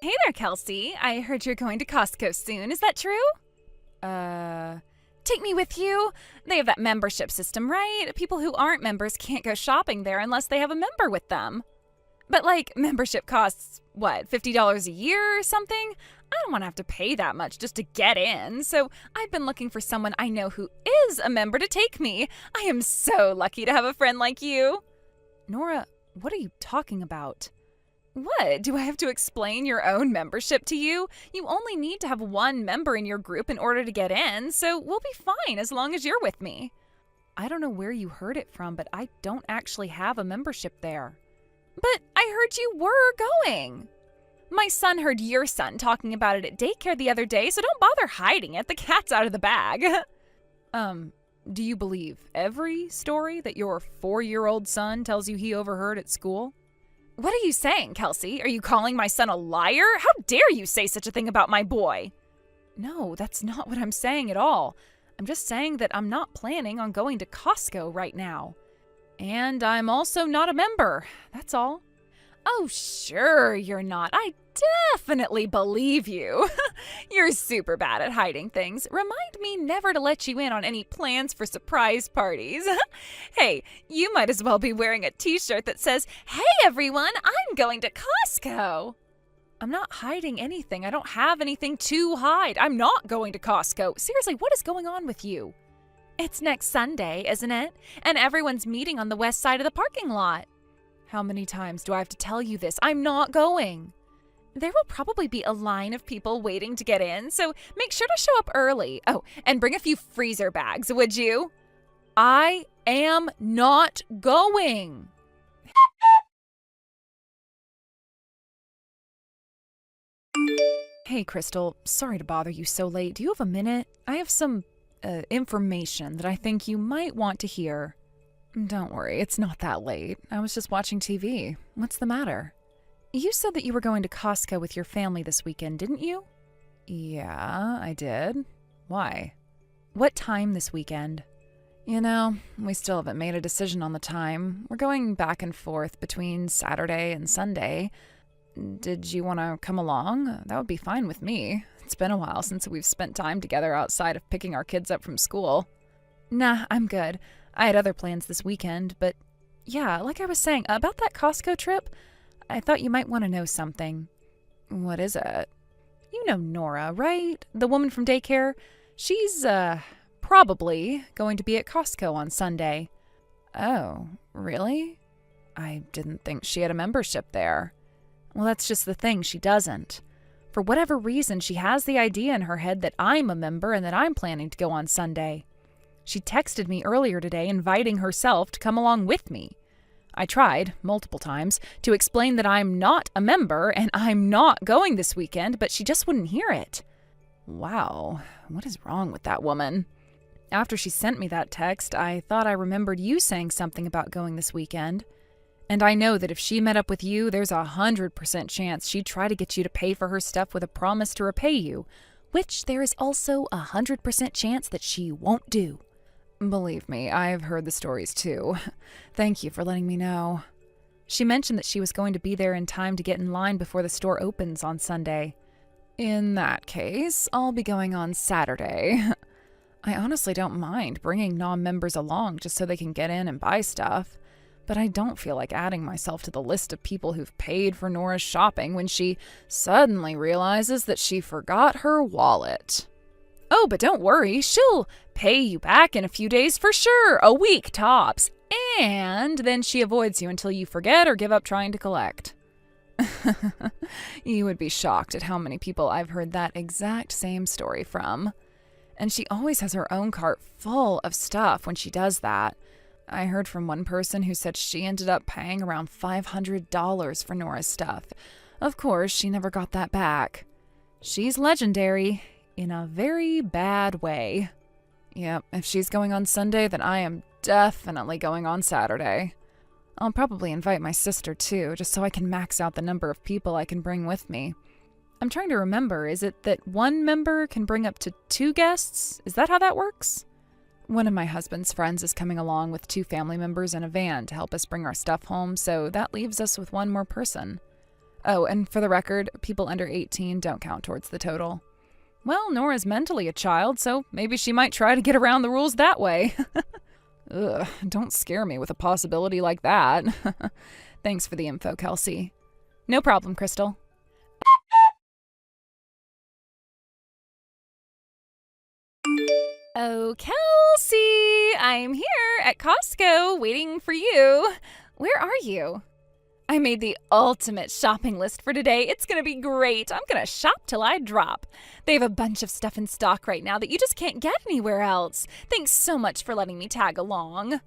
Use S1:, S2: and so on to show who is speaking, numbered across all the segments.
S1: Hey there, Kelsey. I heard you're going to Costco soon. Is that true? Take me with you. They have that membership system, right? People who aren't members can't go shopping there unless they have a member with them. But, membership costs, what, $50 a year or something? I don't want to have to pay that much just to get in, so I've been looking for someone I know who is a member to take me. I am so lucky to have a friend like you. Nora, what are you talking about? What? Do I have to explain your own membership to you? You only need to have one member in your group in order to get in, so we'll be fine as long as you're with me. I don't know where you heard it from, but I don't actually have a membership there. But I heard you were going. My son heard your son talking about it at daycare the other day, so don't bother hiding it. The cat's out of the bag. Do you believe every story that your 4-year-old son tells you he overheard at school? What are you saying, Kelsey? Are you calling my son a liar? How dare you say such a thing about my boy? No, that's not what I'm saying at all. I'm just saying that I'm not planning on going to Costco right now. And I'm also not a member. That's all. Oh, sure you're not. I definitely believe you. You're super bad at hiding things. Remind me never to let you in on any plans for surprise parties. Hey, you might as well be wearing a t-shirt that says, "Hey everyone, I'm going to Costco." I'm not hiding anything. I don't have anything to hide. I'm not going to Costco. Seriously, what is going on with you? It's next Sunday, isn't it? And everyone's meeting on the west side of the parking lot. How many times do I have to tell you this? I'm not going. There will probably be a line of people waiting to get in, so make sure to show up early. Oh, and bring a few freezer bags, would you? I am not going. Hey, Crystal, sorry to bother you so late. Do you have a minute? I have some information that I think you might want to hear. Don't worry, it's not that late. I was just watching TV. What's the matter? You said that you were going to Costco with your family this weekend, didn't you? Yeah, I did. Why? What time this weekend? We still haven't made a decision on the time. We're going back and forth between Saturday and Sunday. Did you want to come along? That would be fine with me. It's been a while since we've spent time together outside of picking our kids up from school. Nah, I'm good. I had other plans this weekend, but yeah, like I was saying, about that Costco trip, I thought you might want to know something. What is it? You know Nora, right? The woman from daycare? She's, probably going to be at Costco on Sunday. Oh, really? I didn't think she had a membership there. Well, that's just the thing, she doesn't. For whatever reason, she has the idea in her head that I'm a member and that I'm planning to go on Sunday. She texted me earlier today inviting herself to come along with me. I tried, multiple times, to explain that I'm not a member and I'm not going this weekend, but she just wouldn't hear it. Wow, what is wrong with that woman? After she sent me that text, I thought I remembered you saying something about going this weekend. And I know that if she met up with you, there's 100% chance she'd try to get you to pay for her stuff with a promise to repay you, which there is also 100% chance that she won't do. Believe me, I've heard the stories too. Thank you for letting me know. She mentioned that she was going to be there in time to get in line before the store opens on Sunday. In that case, I'll be going on Saturday. I honestly don't mind bringing non-members along just so they can get in and buy stuff. But I don't feel like adding myself to the list of people who've paid for Nora's shopping when she suddenly realizes that she forgot her wallet. Oh, but don't worry, she'll pay you back in a few days for sure, a week tops. And then she avoids you until you forget or give up trying to collect. You would be shocked at how many people I've heard that exact same story from. And she always has her own cart full of stuff when she does that. I heard from one person who said she ended up paying around $500 for Nora's stuff. Of course, she never got that back. She's legendary, in a very bad way. Yep, if she's going on Sunday, then I am definitely going on Saturday. I'll probably invite my sister too, just so I can max out the number of people I can bring with me. I'm trying to remember, is it that one member can bring up to 2 guests? Is that how that works? One of my husband's friends is coming along with 2 family members in a van to help us bring our stuff home, so that leaves us with 1 more person. Oh, and for the record, people under 18 don't count towards the total. Well, Nora's mentally a child, so maybe she might try to get around the rules that way. Ugh, don't scare me with a possibility like that. Thanks for the info, Kelsey. No problem, Crystal. Oh, Kelsey! I'm here at Costco waiting for you. Where are you? I made the ultimate shopping list for today. It's going to be great. I'm going to shop till I drop. They have a bunch of stuff in stock right now that you just can't get anywhere else. Thanks so much for letting me tag along.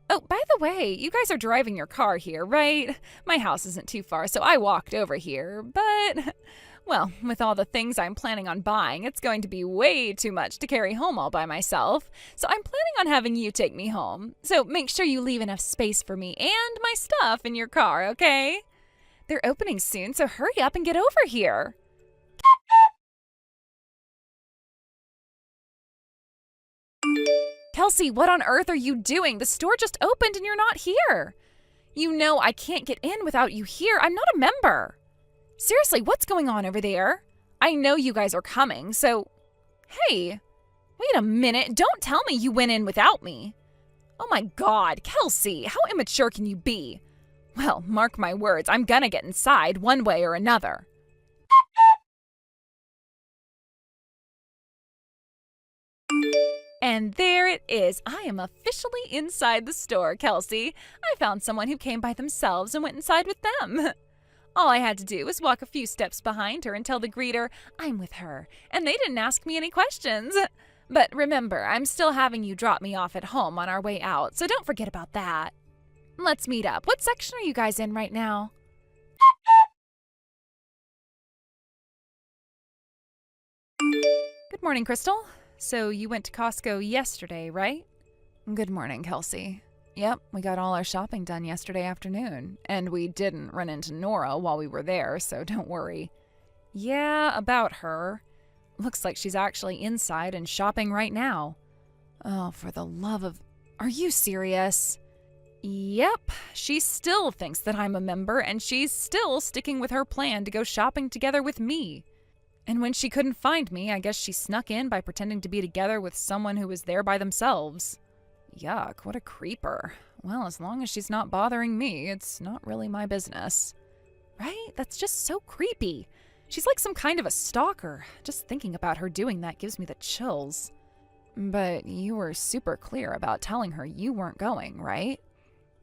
S1: Oh, by the way, you guys are driving your car here, right? My house isn't too far, so I walked over here, but... Well, with all the things I'm planning on buying, it's going to be way too much to carry home all by myself. So I'm planning on having you take me home. So make sure you leave enough space for me and my stuff in your car, okay? They're opening soon, so hurry up and get over here. Kelsey, what on earth are you doing? The store just opened and you're not here. You know I can't get in without you here. I'm not a member. Seriously, what's going on over there? I know you guys are coming, so... Hey, wait a minute. Don't tell me you went in without me. Oh my God, Kelsey, how immature can you be? Well, mark my words, I'm gonna get inside one way or another. And there it is. I am officially inside the store, Kelsey. I found someone who came by themselves and went inside with them. All I had to do was walk a few steps behind her and tell the greeter I'm with her, and they didn't ask me any questions. But remember, I'm still having you drop me off at home on our way out, so don't forget about that. Let's meet up. What section are you guys in right now? Good morning, Crystal. So you went to Costco yesterday, right? Good morning, Kelsey. Yep, we got all our shopping done yesterday afternoon, and we didn't run into Nora while we were there, so don't worry. Yeah, about her. Looks like she's actually inside and shopping right now. Oh, for the love of... Are you serious? Yep, she still thinks that I'm a member, and she's still sticking with her plan to go shopping together with me. And when she couldn't find me, I guess she snuck in by pretending to be together with someone who was there by themselves. Yuck, what a creeper. Well, as long as she's not bothering me, it's not really my business. Right? That's just so creepy. She's like some kind of a stalker. Just thinking about her doing that gives me the chills. But you were super clear about telling her you weren't going, right?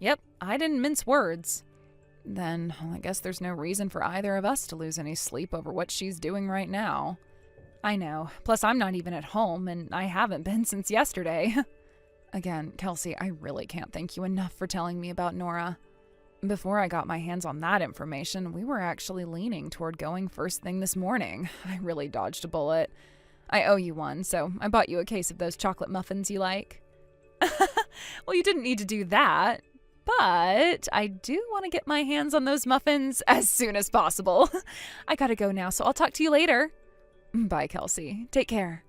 S1: Yep, I didn't mince words. Then, well, I guess there's no reason for either of us to lose any sleep over what she's doing right now. I know. Plus, I'm not even at home, and I haven't been since yesterday. Again, Kelsey, I really can't thank you enough for telling me about Nora. Before I got my hands on that information, we were actually leaning toward going first thing this morning. I really dodged a bullet. I owe you one, so I bought you a case of those chocolate muffins you like. Well, you didn't need to do that, but I do want to get my hands on those muffins as soon as possible. I gotta go now, so I'll talk to you later. Bye, Kelsey. Take care.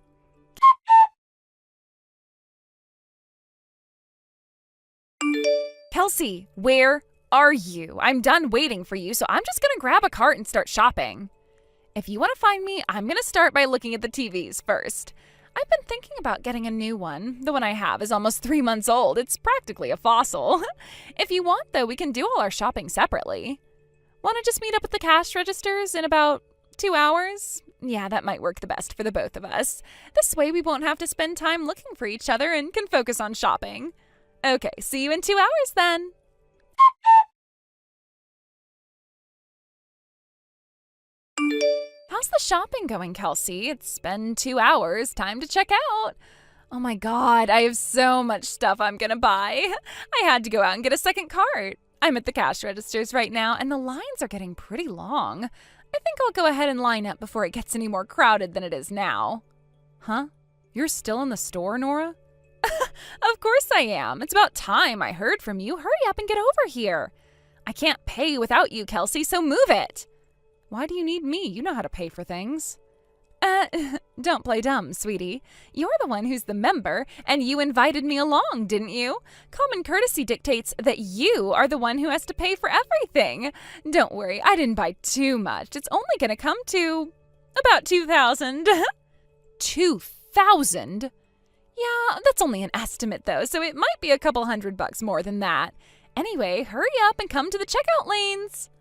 S1: Kelsey, where are you? I'm done waiting for you, so I'm just gonna grab a cart and start shopping. If you want to find me, I'm gonna start by looking at the TVs first. I've been thinking about getting a new one. The one I have is almost 3 months old. It's practically a fossil. If you want, though, we can do all our shopping separately. Want to just meet up at the cash registers in about 2 hours? Yeah, that might work the best for the both of us. This way we won't have to spend time looking for each other and can focus on shopping. Okay, see you in 2 hours then. How's the shopping going, Kelsey? It's been 2 hours. Time to check out. Oh my God, I have so much stuff I'm gonna buy. I had to go out and get a second cart. I'm at the cash registers right now, and the lines are getting pretty long. I think I'll go ahead and line up before it gets any more crowded than it is now. Huh? You're still in the store, Nora? Of course I am. It's about time I heard from you. Hurry up and get over here. I can't pay without you, Kelsey, so move it. Why do you need me? You know how to pay for things. that? Don't play dumb, sweetie. You're the one who's the member, and you invited me along, didn't you? Common courtesy dictates that you are the one who has to pay for everything. Don't worry, I didn't buy too much. It's only going to come to about $2,000. $2,000? Yeah, that's only an estimate, though, so it might be a couple $100 more than that. Anyway, hurry up and come to the checkout lanes.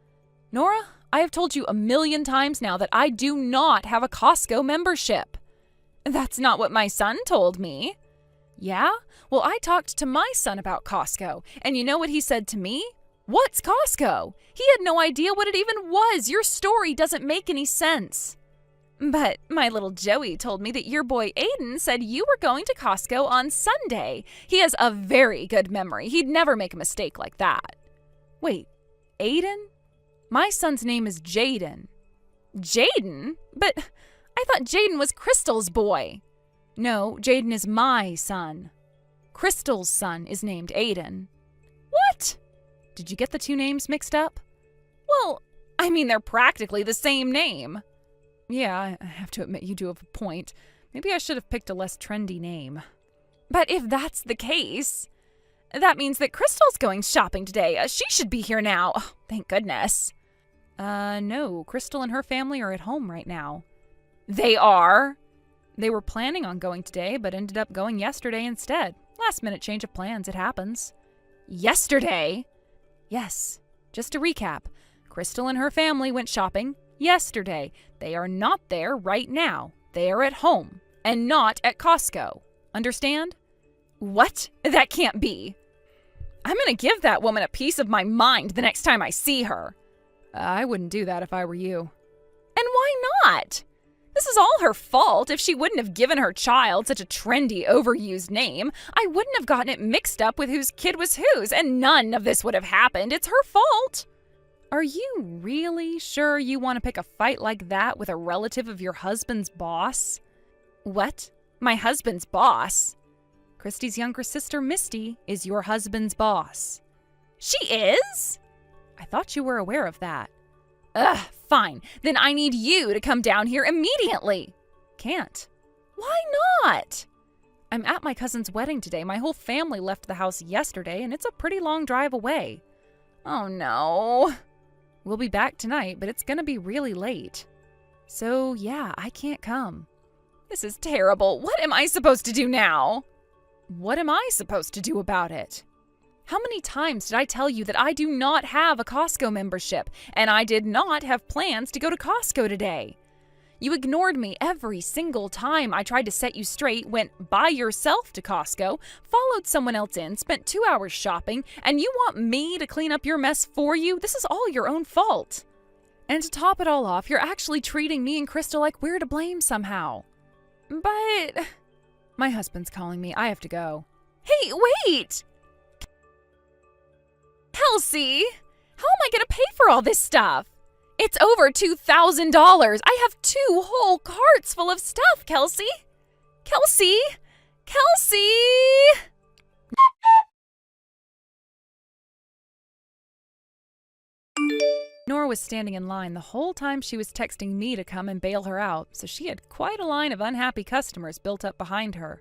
S1: Nora, I have told you 1,000,000 times now that I do not have a Costco membership. That's not what my son told me. Yeah? Well, I talked to my son about Costco, and you know what he said to me? What's Costco? He had no idea what it even was. Your story doesn't make any sense. But my little Joey told me that your boy Aiden said you were going to Costco on Sunday. He has a very good memory. He'd never make a mistake like that. Wait, Aiden? My son's name is Jaden. Jaden? But I thought Jaden was Crystal's boy. No, Jaden is my son. Crystal's son is named Aiden. What? Did you get the two names mixed up? Well, I mean, they're practically the same name. Yeah, I have to admit you do have a point. Maybe I should have picked a less trendy name. But if that's the case, that means that Crystal's going shopping today. She should be here now. Oh, thank goodness. No, Crystal and her family are at home right now. They are? They were planning on going today, but ended up going yesterday instead. Last minute change of plans, it happens. Yesterday? Yes. Just to recap, Crystal and her family went shopping yesterday. They are not there right now. They are at home and not at Costco. Understand? What? That can't be. I'm going to give that woman a piece of my mind the next time I see her. I wouldn't do that if I were you. And why not? This is all her fault. If she wouldn't have given her child such a trendy, overused name, I wouldn't have gotten it mixed up with whose kid was whose, and none of this would have happened. It's her fault. Are you really sure you want to pick a fight like that with a relative of your husband's boss? What? My husband's boss? Christy's younger sister, Misty, is your husband's boss. She is? I thought you were aware of that. Ugh, fine. Then I need you to come down here immediately. Can't. Why not? I'm at my cousin's wedding today. My whole family left the house yesterday, and it's a pretty long drive away. Oh, no. We'll be back tonight, but it's going to be really late. So, yeah, I can't come. This is terrible. What am I supposed to do now? What am I supposed to do about it? How many times did I tell you that I do not have a Costco membership, and I did not have plans to go to Costco today? You ignored me every single time I tried to set you straight, went by yourself to Costco, followed someone else in, spent 2 hours shopping, and you want me to clean up your mess for you? This is all your own fault. And to top it all off, you're actually treating me and Crystal like we're to blame somehow. But my husband's calling me. I have to go. Hey, wait! Kelsey, how am I going to pay for all this stuff? It's over $2,000. I have 2 whole carts full of stuff, Kelsey. Kelsey! Kelsey! Nora was standing in line the whole time she was texting me to come and bail her out, so she had quite a line of unhappy customers built up behind her.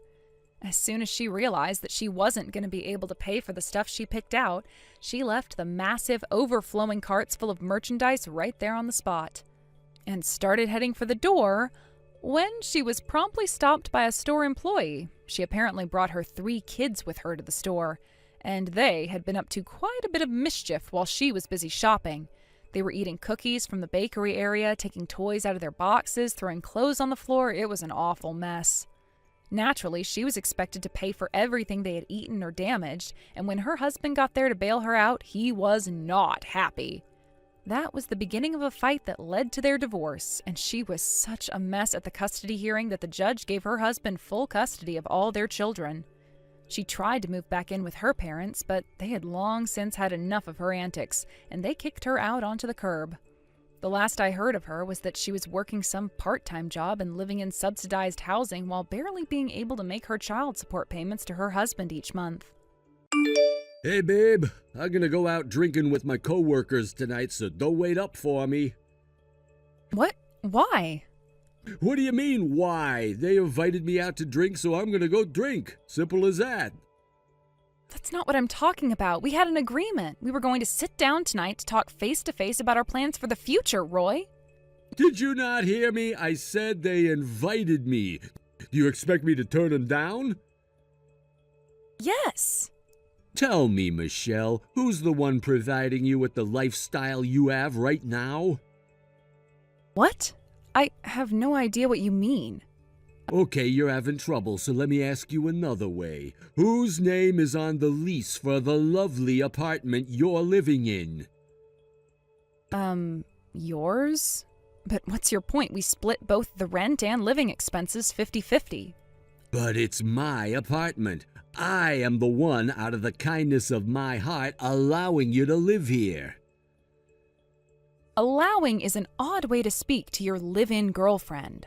S1: As soon as she realized that she wasn't going to be able to pay for the stuff she picked out, she left the massive, overflowing carts full of merchandise right there on the spot, and started heading for the door when she was promptly stopped by a store employee. She apparently brought her 3 kids with her to the store, and they had been up to quite a bit of mischief while she was busy shopping. They were eating cookies from the bakery area, taking toys out of their boxes, throwing clothes on the floor. It was an awful mess. Naturally, she was expected to pay for everything they had eaten or damaged, and when her husband got there to bail her out, he was not happy. That was the beginning of a fight that led to their divorce, and she was such a mess at the custody hearing that the judge gave her husband full custody of all their children. She tried to move back in with her parents, but they had long since had enough of her antics, and they kicked her out onto the curb. The last I heard of her was that she was working some part-time job and living in subsidized housing while barely being able to make her child support payments to her husband each month.
S2: Hey, babe, I'm gonna go out drinking with my coworkers tonight, so don't wait up for me.
S1: What? Why?
S2: What do you mean, why? They invited me out to drink, so I'm gonna go drink. Simple as that.
S1: That's not what I'm talking about. We had an agreement. We were going to sit down tonight to talk face to face about our plans for the future, Roy.
S2: Did you not hear me? I said they invited me. Do you expect me to turn them down?
S1: Yes.
S2: Tell me, Michelle, who's the one providing you with the lifestyle you have right now?
S1: What? I have no idea what you mean.
S2: Okay, you're having trouble, so let me ask you another way. Whose name is on the lease for the lovely apartment you're living in?
S1: Yours? But what's your point? We split both the rent and living expenses 50-50.
S2: But it's my apartment. I am the one, out of the kindness of my heart, allowing you to live here.
S1: Allowing is an odd way to speak to your live-in girlfriend.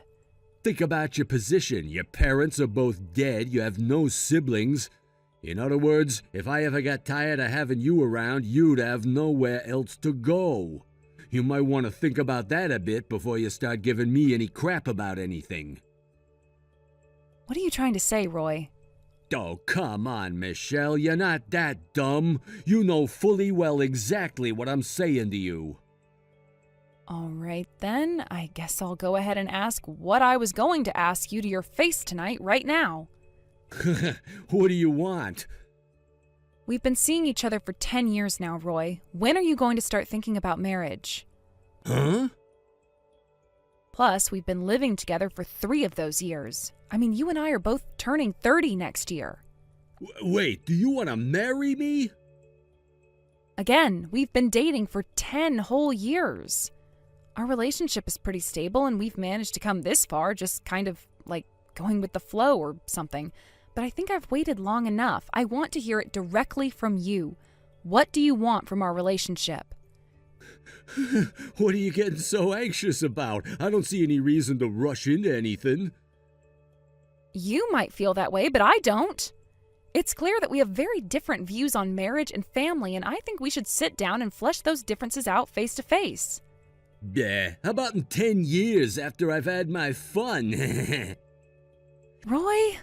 S2: Think about your position. Your parents are both dead. You have no siblings. In other words, if I ever got tired of having you around, you'd have nowhere else to go. You might want to think about that a bit before you start giving me any crap about anything.
S1: What are you trying to say, Roy?
S2: Oh, come on, Michelle. You're not that dumb. You know fully well exactly what I'm saying to you.
S1: All right, then. I guess I'll go ahead and ask what I was going to ask you to your face tonight, right now.
S2: What do you want?
S1: We've been seeing each other for 10 years now, Roy. When are you going to start thinking about marriage?
S2: Huh?
S1: Plus, we've been living together for 3 of those years. I mean, you and I are both turning 30 next year.
S2: Wait, do you want to marry me?
S1: Again, we've been dating for 10 whole years. Our relationship is pretty stable, and we've managed to come this far, just kind of like going with the flow or something. But I think I've waited long enough. I want to hear it directly from you. What do you want from our relationship?
S2: What are you getting so anxious about? I don't see any reason to rush into anything.
S1: You might feel that way, but I don't. It's clear that we have very different views on marriage and family, and I think we should sit down and flesh those differences out face to face.
S2: Yeah, how about in 10 years after I've had my fun?
S1: Roy?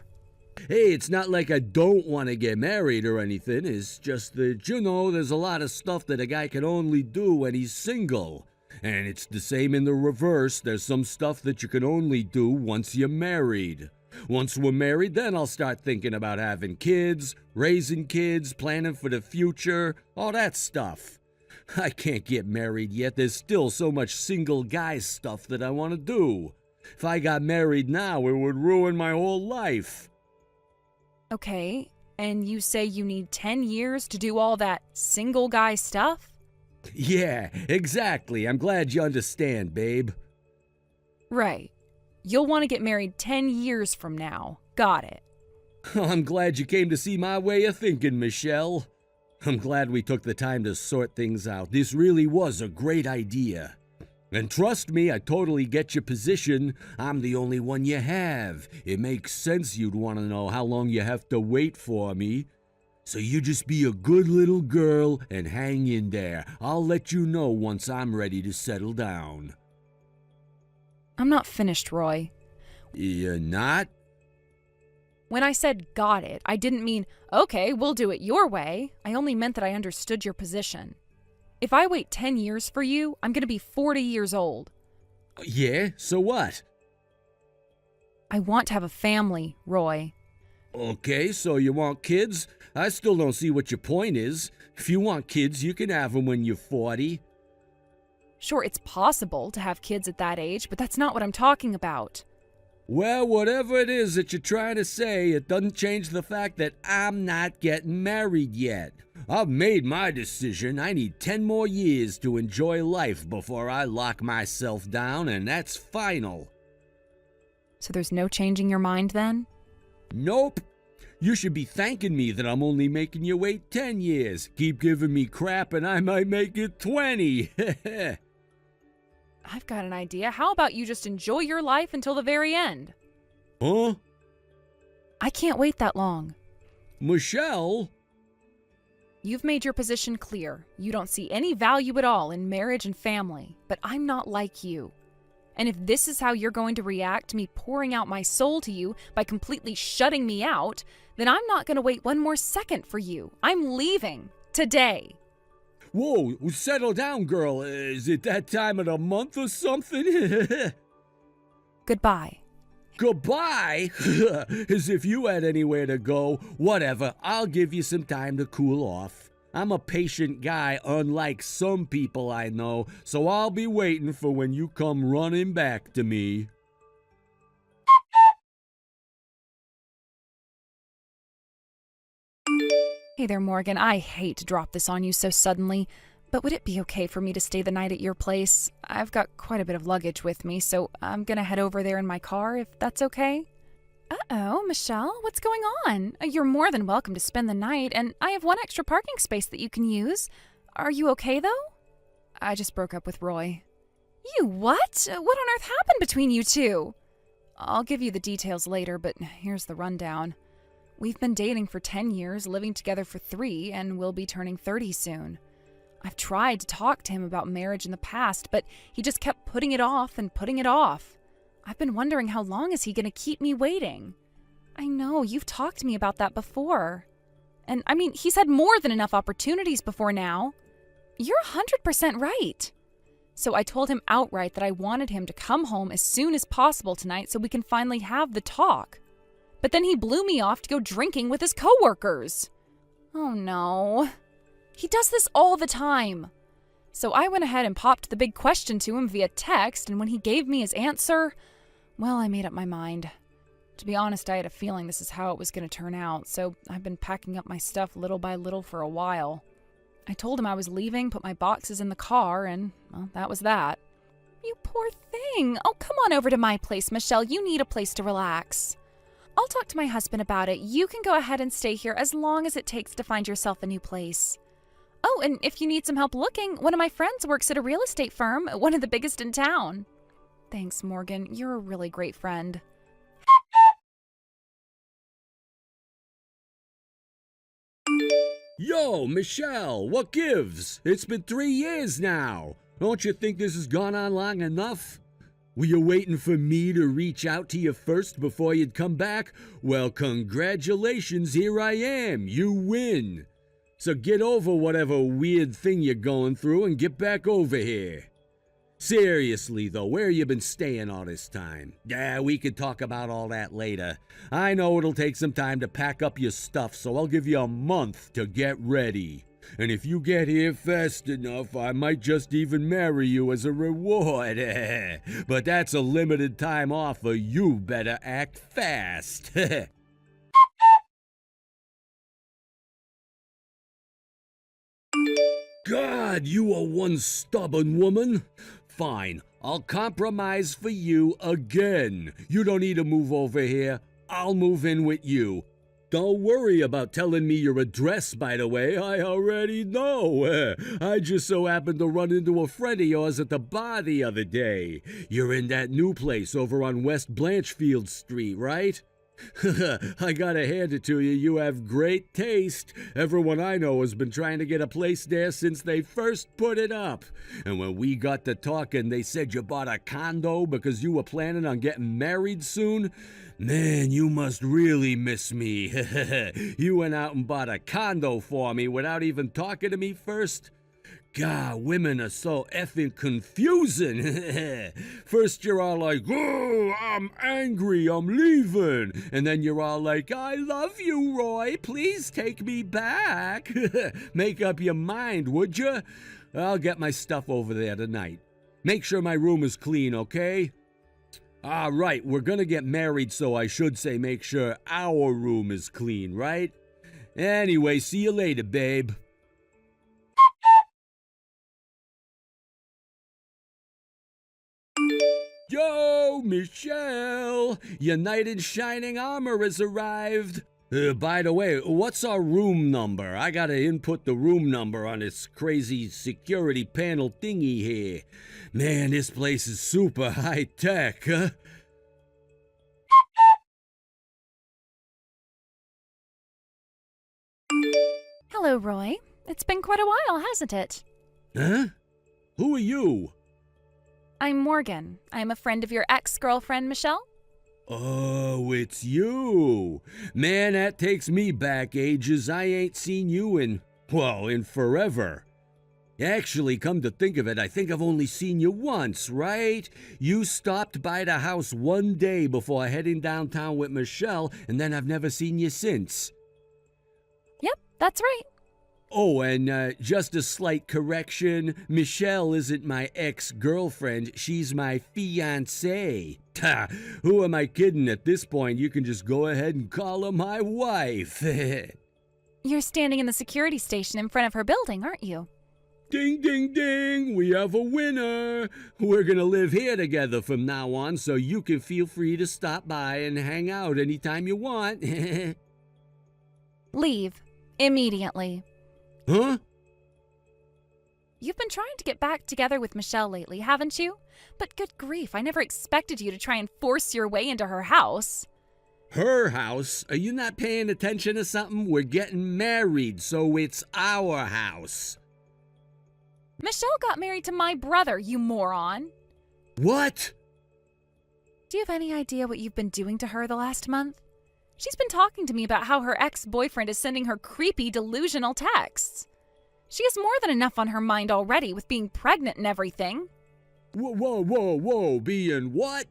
S2: Hey, it's not like I don't want to get married or anything. It's just that, there's a lot of stuff that a guy can only do when he's single. And it's the same in the reverse. There's some stuff that you can only do once you're married. Once we're married, then I'll start thinking about having kids, raising kids, planning for the future, all that stuff. I can't get married yet. There's still so much single guy stuff that I want to do. If I got married now, it would ruin my whole life.
S1: Okay, and you say you need 10 years to do all that single guy stuff?
S2: Yeah, exactly. I'm glad you understand, babe.
S1: Right. You'll want to get married 10 years from now. Got it.
S2: I'm glad you came to see my way of thinking, Michelle. I'm glad we took the time to sort things out. This really was a great idea. And trust me, I totally get your position. I'm the only one you have. It makes sense you'd want to know how long you have to wait for me. So you just be a good little girl and hang in there. I'll let you know once I'm ready to settle down.
S1: I'm not finished, Roy.
S2: You're not?
S1: When I said got it, I didn't mean, okay, we'll do it your way. I only meant that I understood your position. If I wait 10 years for you, I'm going to be 40 years old.
S2: Yeah, so what?
S1: I want to have a family, Roy.
S2: Okay, so you want kids? I still don't see what your point is. If you want kids, you can have them when you're 40.
S1: Sure, it's possible to have kids at that age, but that's not what I'm talking about.
S2: Well, whatever it is that you're trying to say, it doesn't change the fact that I'm not getting married yet. I've made my decision. I need 10 more years to enjoy life before I lock myself down, and that's final.
S1: So there's no changing your mind then?
S2: Nope. You should be thanking me that I'm only making you wait 10 years. Keep giving me crap and I might make it 20.
S1: I've got an idea. How about you just enjoy your life until the very end?
S2: Huh?
S1: I can't wait that long.
S2: Michelle?
S1: You've made your position clear. You don't see any value at all in marriage and family, but I'm not like you. And if this is how you're going to react to me pouring out my soul to you by completely shutting me out, then I'm not going to wait one more second for you. I'm leaving today.
S2: Whoa, settle down, girl. Is it that time of the month or something?
S1: Goodbye.
S2: Goodbye? As if you had anywhere to go. Whatever, I'll give you some time to cool off. I'm a patient guy, unlike some people I know, so I'll be waiting for when you come running back to me.
S1: Hey there, Morgan. I hate to drop this on you so suddenly, but would it be okay for me to stay the night at your place? I've got quite a bit of luggage with me, so I'm gonna head over there in my car, if that's okay. Uh-oh, Michelle, what's going on? You're more than welcome to spend the night, and I have one extra parking space that you can use. Are you okay, though? I just broke up with Roy. You what? What on earth happened between you two? I'll give you the details later, but here's the rundown. We've been dating for 10 years, living together for 3, and we'll be turning 30 soon. I've tried to talk to him about marriage in the past, but he just kept putting it off and putting it off. I've been wondering, how long is he going to keep me waiting? I know, you've talked to me about that before. And I mean, he's had more than enough opportunities before now. You're 100% right. So I told him outright that I wanted him to come home as soon as possible tonight so we can finally have the talk. But then he blew me off to go drinking with his coworkers. Oh no. He does this all the time. So I went ahead and popped the big question to him via text, and when he gave me his answer, well, I made up my mind. To be honest, I had a feeling this is how it was going to turn out, so I've been packing up my stuff little by little for a while. I told him I was leaving, put my boxes in the car, and, well, that was that. You poor thing. Oh, come on over to my place, Michelle. You need a place to relax. I'll talk to my husband about it. You can go ahead and stay here as long as it takes to find yourself a new place. Oh, and if you need some help looking, one of my friends works at a real estate firm, one of the biggest in town. Thanks, Morgan. You're a really great friend.
S2: Yo, Michelle, what gives? It's been 3 years now. Don't you think this has gone on long enough? Were you waiting for me to reach out to you first before you'd come back? Well, congratulations, here I am. You win. So get over whatever weird thing you're going through and get back over here. Seriously, though, where you been staying all this time? Yeah, we could talk about all that later. I know it'll take some time to pack up your stuff, so I'll give you a month to get ready. And if you get here fast enough, I might just even marry you as a reward. But that's a limited time offer. You better act fast. God, you are one stubborn woman. Fine, I'll compromise for you again. You don't need to move over here. I'll move in with you. Don't worry about telling me your address, by the way. I already know. I just so happened to run into a friend of yours at the bar the other day. You're in that new place over on West Blanchfield Street, right? I gotta hand it to you, you have great taste. Everyone I know has been trying to get a place there since they first put it up. And when we got to talking, they said you bought a condo because you were planning on getting married soon. Man, you must really miss me. You went out and bought a condo for me without even talking to me first. God, women are so effing confusing. First you're all like, oh, I'm angry, I'm leaving. And then you're all like, I love you, Roy, please take me back. Make up your mind, would you? I'll get my stuff over there tonight. Make sure my room is clean, okay? Ah, right, we're gonna get married, so I should say make sure our room is clean, right? Anyway, see you later, babe. Yo, Michelle! Your knight in shining armor has arrived. By the way, what's our room number? I gotta input the room number on this crazy security panel thingy here. Man, this place is super high-tech, huh?
S1: Hello, Roy. It's been quite a while, hasn't it?
S2: Huh? Who are you?
S1: I'm Morgan. I'm a friend of your ex-girlfriend, Michelle.
S2: Oh, it's you. Man, that takes me back ages. I ain't seen you in forever. Actually, come to think of it, I think I've only seen you once, right? You stopped by the house one day before heading downtown with Michelle, and then I've never seen you since.
S1: Yep, that's right.
S2: Oh, and just a slight correction. Michelle isn't my ex-girlfriend. She's my fiancée. Ha! Who am I kidding? At this point, you can just go ahead and call her my wife.
S1: You're standing in the security station in front of her building, aren't you?
S2: Ding, ding, ding! We have a winner! We're gonna live here together from now on, so you can feel free to stop by and hang out anytime you want.
S1: Leave. Immediately.
S2: Huh?
S1: You've been trying to get back together with Michelle lately, haven't you? But good grief, I never expected you to try and force your way into her house.
S2: Her house? Are you not paying attention to something? We're getting married, so it's our house.
S1: Michelle got married to my brother, you moron.
S2: What?
S1: Do you have any idea what you've been doing to her the last month? She's been talking to me about how her ex-boyfriend is sending her creepy, delusional texts. She has more than enough on her mind already with being pregnant and everything.
S2: Whoa, being what?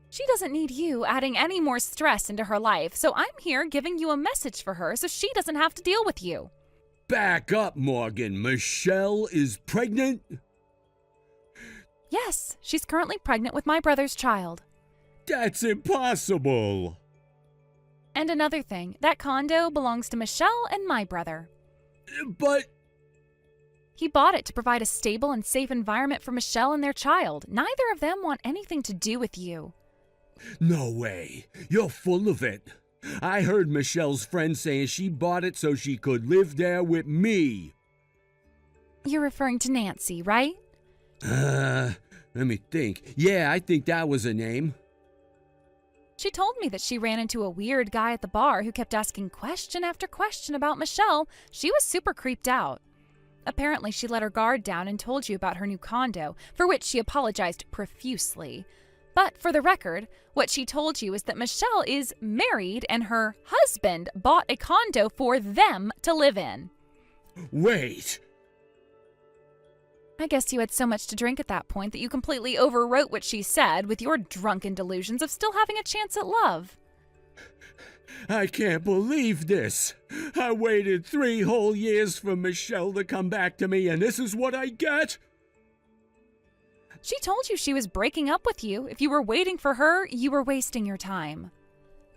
S1: She doesn't need you adding any more stress into her life, so I'm here giving you a message for her so she doesn't have to deal with you.
S2: Back up, Morgan. Michelle is pregnant?
S1: Yes, she's currently pregnant with my brother's child.
S2: That's impossible.
S1: And another thing, that condo belongs to Michelle and my brother.
S2: But...
S1: He bought it to provide a stable and safe environment for Michelle and their child. Neither of them want anything to do with you.
S2: No way. You're full of it. I heard Michelle's friend saying she bought it so she could live there with me.
S1: You're referring to Nancy, right?
S2: Let me think. Yeah, I think that was her name.
S1: She told me that she ran into a weird guy at the bar who kept asking question after question about Michelle. She was super creeped out. Apparently, she let her guard down and told you about her new condo, for which she apologized profusely. But for the record, what she told you is that Michelle is married and her husband bought a condo for them to live in.
S2: Wait.
S1: I guess you had so much to drink at that point that you completely overwrote what she said with your drunken delusions of still having a chance at love.
S2: I can't believe this. I waited 3 whole years for Michelle to come back to me, and this is what I get?
S1: She told you she was breaking up with you. If you were waiting for her, you were wasting your time.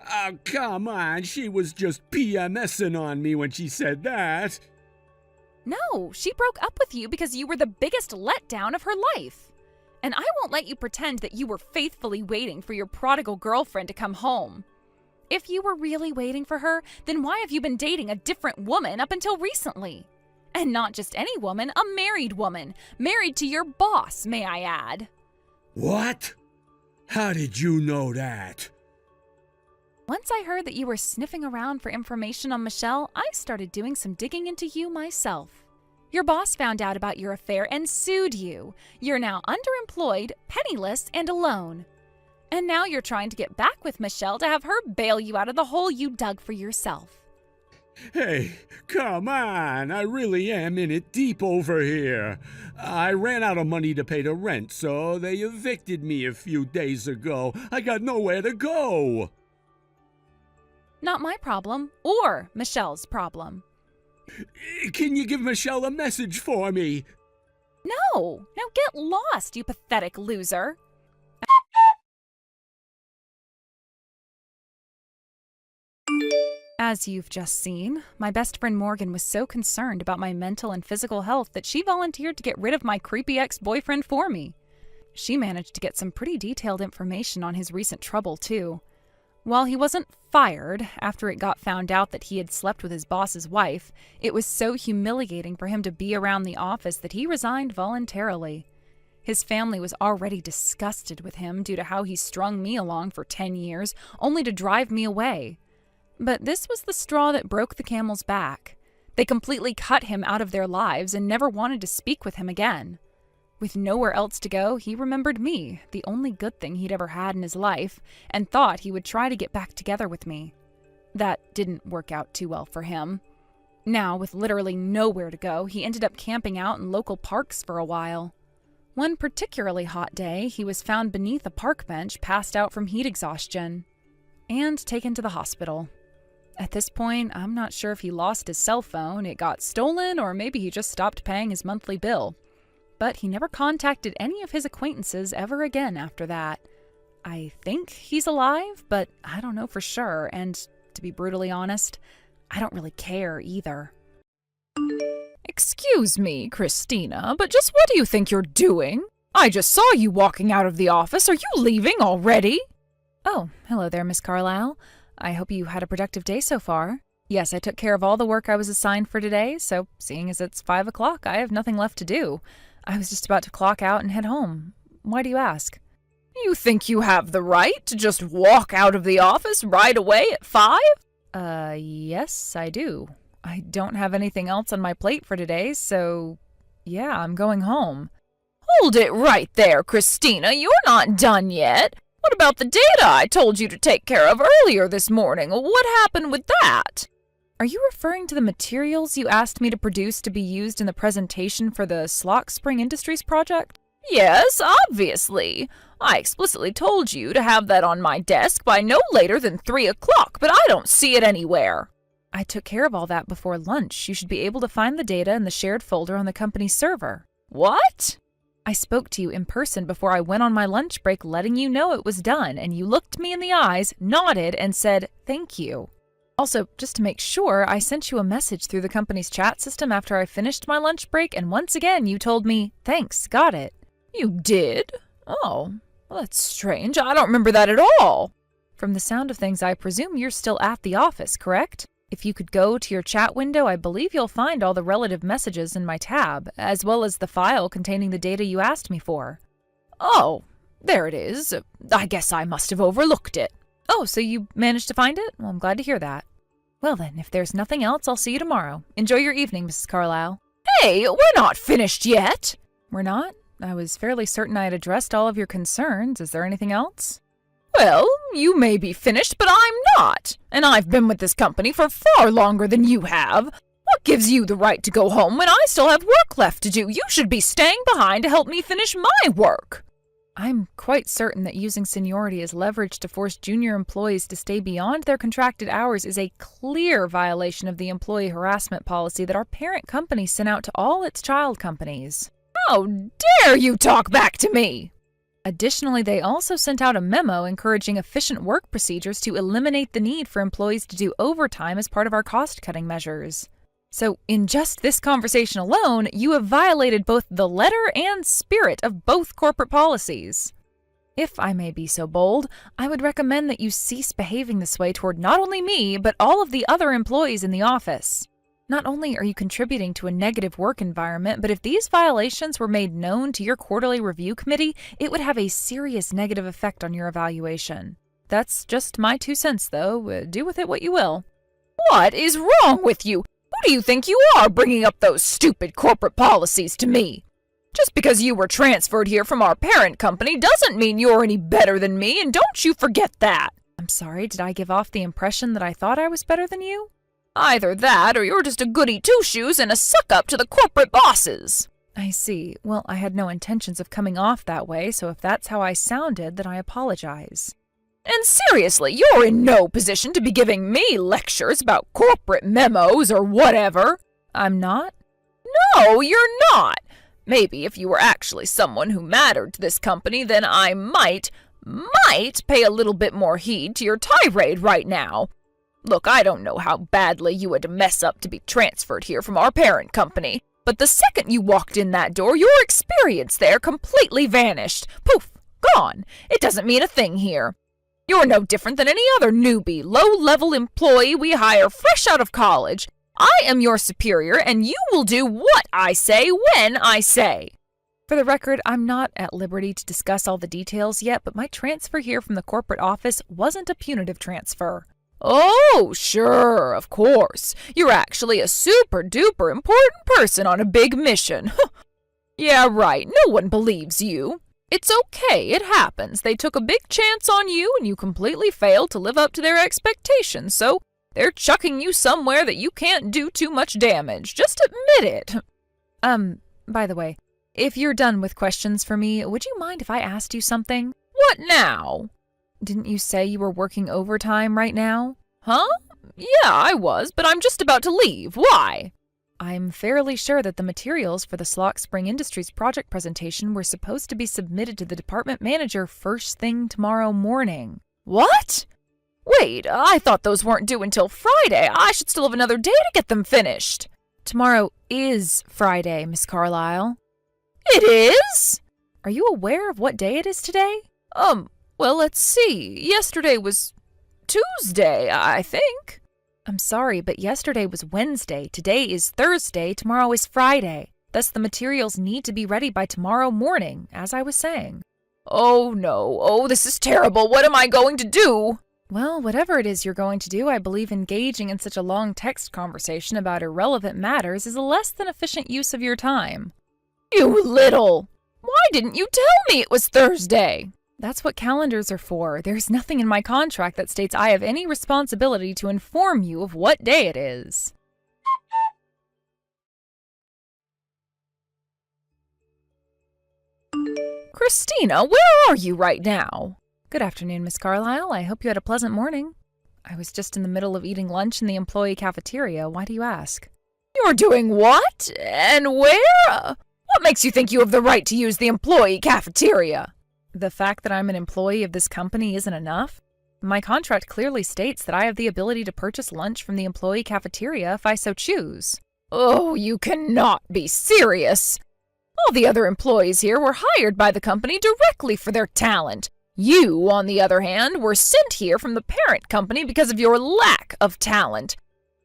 S2: Oh, come on. She was just PMSing on me when she said that.
S1: No, she broke up with you because you were the biggest letdown of her life. And I won't let you pretend that you were faithfully waiting for your prodigal girlfriend to come home. If you were really waiting for her, then why have you been dating a different woman up until recently? And not just any woman, a married woman. Married to your boss, may I add.
S2: What? How did you know that?
S1: Once I heard that you were sniffing around for information on Michelle, I started doing some digging into you myself. Your boss found out about your affair and sued you. You're now underemployed, penniless, and alone. And now you're trying to get back with Michelle to have her bail you out of the hole you dug for yourself.
S2: Hey, come on. I really am in it deep over here. I ran out of money to pay the rent, so they evicted me a few days ago. I got nowhere to go.
S1: Not my problem, or Michelle's problem.
S2: Can you give Michelle a message for me?
S1: No! Now get lost, you pathetic loser! As you've just seen, my best friend Morgan was so concerned about my mental and physical health that she volunteered to get rid of my creepy ex-boyfriend for me. She managed to get some pretty detailed information on his recent trouble, too. While he wasn't fired after it got found out that he had slept with his boss's wife, it was so humiliating for him to be around the office that he resigned voluntarily. His family was already disgusted with him due to how he strung me along for 10 years, only to drive me away. But this was the straw that broke the camel's back. They completely cut him out of their lives and never wanted to speak with him again. With nowhere else to go, he remembered me, the only good thing he'd ever had in his life, and thought he would try to get back together with me. That didn't work out too well for him. Now, with literally nowhere to go, he ended up camping out in local parks for a while. One particularly hot day, he was found beneath a park bench, passed out from heat exhaustion, and taken to the hospital. At this point, I'm not sure if he lost his cell phone, it got stolen, or maybe he just stopped paying his monthly bill. But he never contacted any of his acquaintances ever again after that. I think he's alive, but I don't know for sure, and to be brutally honest, I don't really care either.
S3: Excuse me, Christina, but just what do you think you're doing? I just saw you walking out of the office. Are you leaving already?
S1: Oh, hello there, Miss Carlisle. I hope you had a productive day so far. Yes, I took care of all the work I was assigned for today, so seeing as it's 5 o'clock, I have nothing left to do. I was just about to clock out and head home. Why do you ask?
S3: You think you have the right to just walk out of the office right away at 5?
S1: Yes, I do. I don't have anything else on my plate for today, so yeah, I'm going home.
S3: Hold it right there, Christina. You're not done yet. What about the data I told you to take care of earlier this morning? What happened with that?
S1: Are you referring to the materials you asked me to produce to be used in the presentation for the Slock Spring Industries project?
S3: Yes, obviously. I explicitly told you to have that on my desk by no later than 3 o'clock, but I don't see it anywhere.
S1: I took care of all that before lunch. You should be able to find the data in the shared folder on the company's server.
S3: What?
S1: I spoke to you in person before I went on my lunch break, letting you know it was done, and you looked me in the eyes, nodded, and said, "Thank you." Also, just to make sure, I sent you a message through the company's chat system after I finished my lunch break, and once again you told me, "Thanks, got it."
S3: You did? Oh, well, that's strange. I don't remember that at all.
S1: From the sound of things, I presume you're still at the office, correct? If you could go to your chat window, I believe you'll find all the relative messages in my tab, as well as the file containing the data you asked me for.
S3: Oh, there it is. I guess I must have overlooked it.
S1: Oh, so you managed to find it? Well, I'm glad to hear that. Well then, if there's nothing else, I'll see you tomorrow. Enjoy your evening, Mrs. Carlisle.
S3: Hey, we're not finished yet.
S1: We're not? I was fairly certain I had addressed all of your concerns. Is there anything else?
S3: Well, you may be finished, but I'm not. And I've been with this company for far longer than you have. What gives you the right to go home when I still have work left to do? You should be staying behind to help me finish my work.
S1: I'm quite certain that using seniority as leverage to force junior employees to stay beyond their contracted hours is a clear violation of the employee harassment policy that our parent company sent out to all its child companies.
S3: How dare you talk back to me!
S1: Additionally, they also sent out a memo encouraging efficient work procedures to eliminate the need for employees to do overtime as part of our cost-cutting measures. So, in just this conversation alone, you have violated both the letter and spirit of both corporate policies. If I may be so bold, I would recommend that you cease behaving this way toward not only me, but all of the other employees in the office. Not only are you contributing to a negative work environment, but if these violations were made known to your quarterly review committee, it would have a serious negative effect on your evaluation. That's just my 2 cents, though. Do with it what you will.
S3: What is wrong with you? Who do you think you are, bringing up those stupid corporate policies to me? Just because you were transferred here from our parent company doesn't mean you're any better than me, and don't you forget that.
S1: I'm sorry, did I give off the impression that I thought I was better than you?
S3: Either that, or you're just a goody two-shoes and a suck-up to the corporate bosses.
S1: I see. Well, I had no intentions of coming off that way, so if that's how I sounded, then I apologize.
S3: And seriously, you're in no position to be giving me lectures about corporate memos or whatever.
S1: I'm not?
S3: No, you're not. Maybe if you were actually someone who mattered to this company, then I might pay a little bit more heed to your tirade right now. Look, I don't know how badly you had to mess up to be transferred here from our parent company, but the second you walked in that door, your experience there completely vanished. Poof, gone. It doesn't mean a thing here. You're no different than any other newbie, low-level employee we hire fresh out of college. I am your superior, and you will do what I say when I say.
S1: For the record, I'm not at liberty to discuss all the details yet, but my transfer here from the corporate office wasn't a punitive transfer.
S3: Oh, sure, of course. You're actually a super-duper important person on a big mission. Yeah, right. No one believes you. It's okay, it happens. They took a big chance on you and you completely failed to live up to their expectations, so they're chucking you somewhere that you can't do too much damage. Just admit it.
S1: By the way, if you're done with questions for me, would you mind if I asked you something?
S3: What now?
S1: Didn't you say you were working overtime right now?
S3: Huh? Yeah, I was, but I'm just about to leave. Why?
S1: I'm fairly sure that the materials for the Slock Spring Industries project presentation were supposed to be submitted to the department manager first thing tomorrow morning.
S3: What? Wait, I thought those weren't due until Friday. I should still have another day to get them finished.
S1: Tomorrow is Friday, Miss Carlyle.
S3: It is?
S1: Are you aware of what day it is today?
S3: Well, let's see. Yesterday was Tuesday, I think.
S1: I'm sorry, but yesterday was Wednesday, today is Thursday, tomorrow is Friday. Thus, the materials need to be ready by tomorrow morning, as I was saying.
S3: Oh, no. Oh, this is terrible. What am I going to do?
S1: Well, whatever it is you're going to do, I believe engaging in such a long text conversation about irrelevant matters is a less than efficient use of your time.
S3: You little! Why didn't you tell me it was Thursday?
S1: That's what calendars are for. There's nothing in my contract that states I have any responsibility to inform you of what day it is.
S3: Christina, where are you right now?
S1: Good afternoon, Miss Carlyle. I hope you had a pleasant morning. I was just in the middle of eating lunch in the employee cafeteria. Why do you ask?
S3: You're doing what? And where? What makes you think you have the right to use the employee cafeteria?
S1: The fact that I'm an employee of this company isn't enough. My contract clearly states that I have the ability to purchase lunch from the employee cafeteria if I so choose.
S3: Oh, you cannot be serious. All the other employees here were hired by the company directly for their talent. You, on the other hand, were sent here from the parent company because of your lack of talent.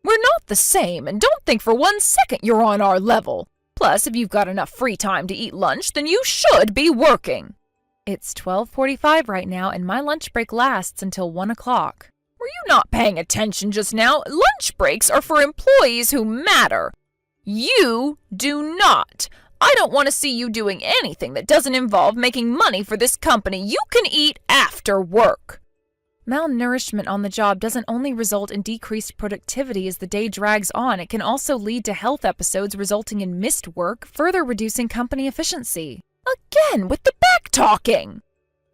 S3: We're not the same, and don't think for 1 second you're on our level. Plus, if you've got enough free time to eat lunch, then you should be working.
S1: It's 12:45 right now, and my lunch break lasts until 1 o'clock.
S3: Were you not paying attention just now? Lunch breaks are for employees who matter. You do not. I don't want to see you doing anything that doesn't involve making money for this company. You can eat after work.
S1: Malnourishment on the job doesn't only result in decreased productivity as the day drags on, it can also lead to health episodes resulting in missed work, further reducing company efficiency.
S3: Again with the back-talking!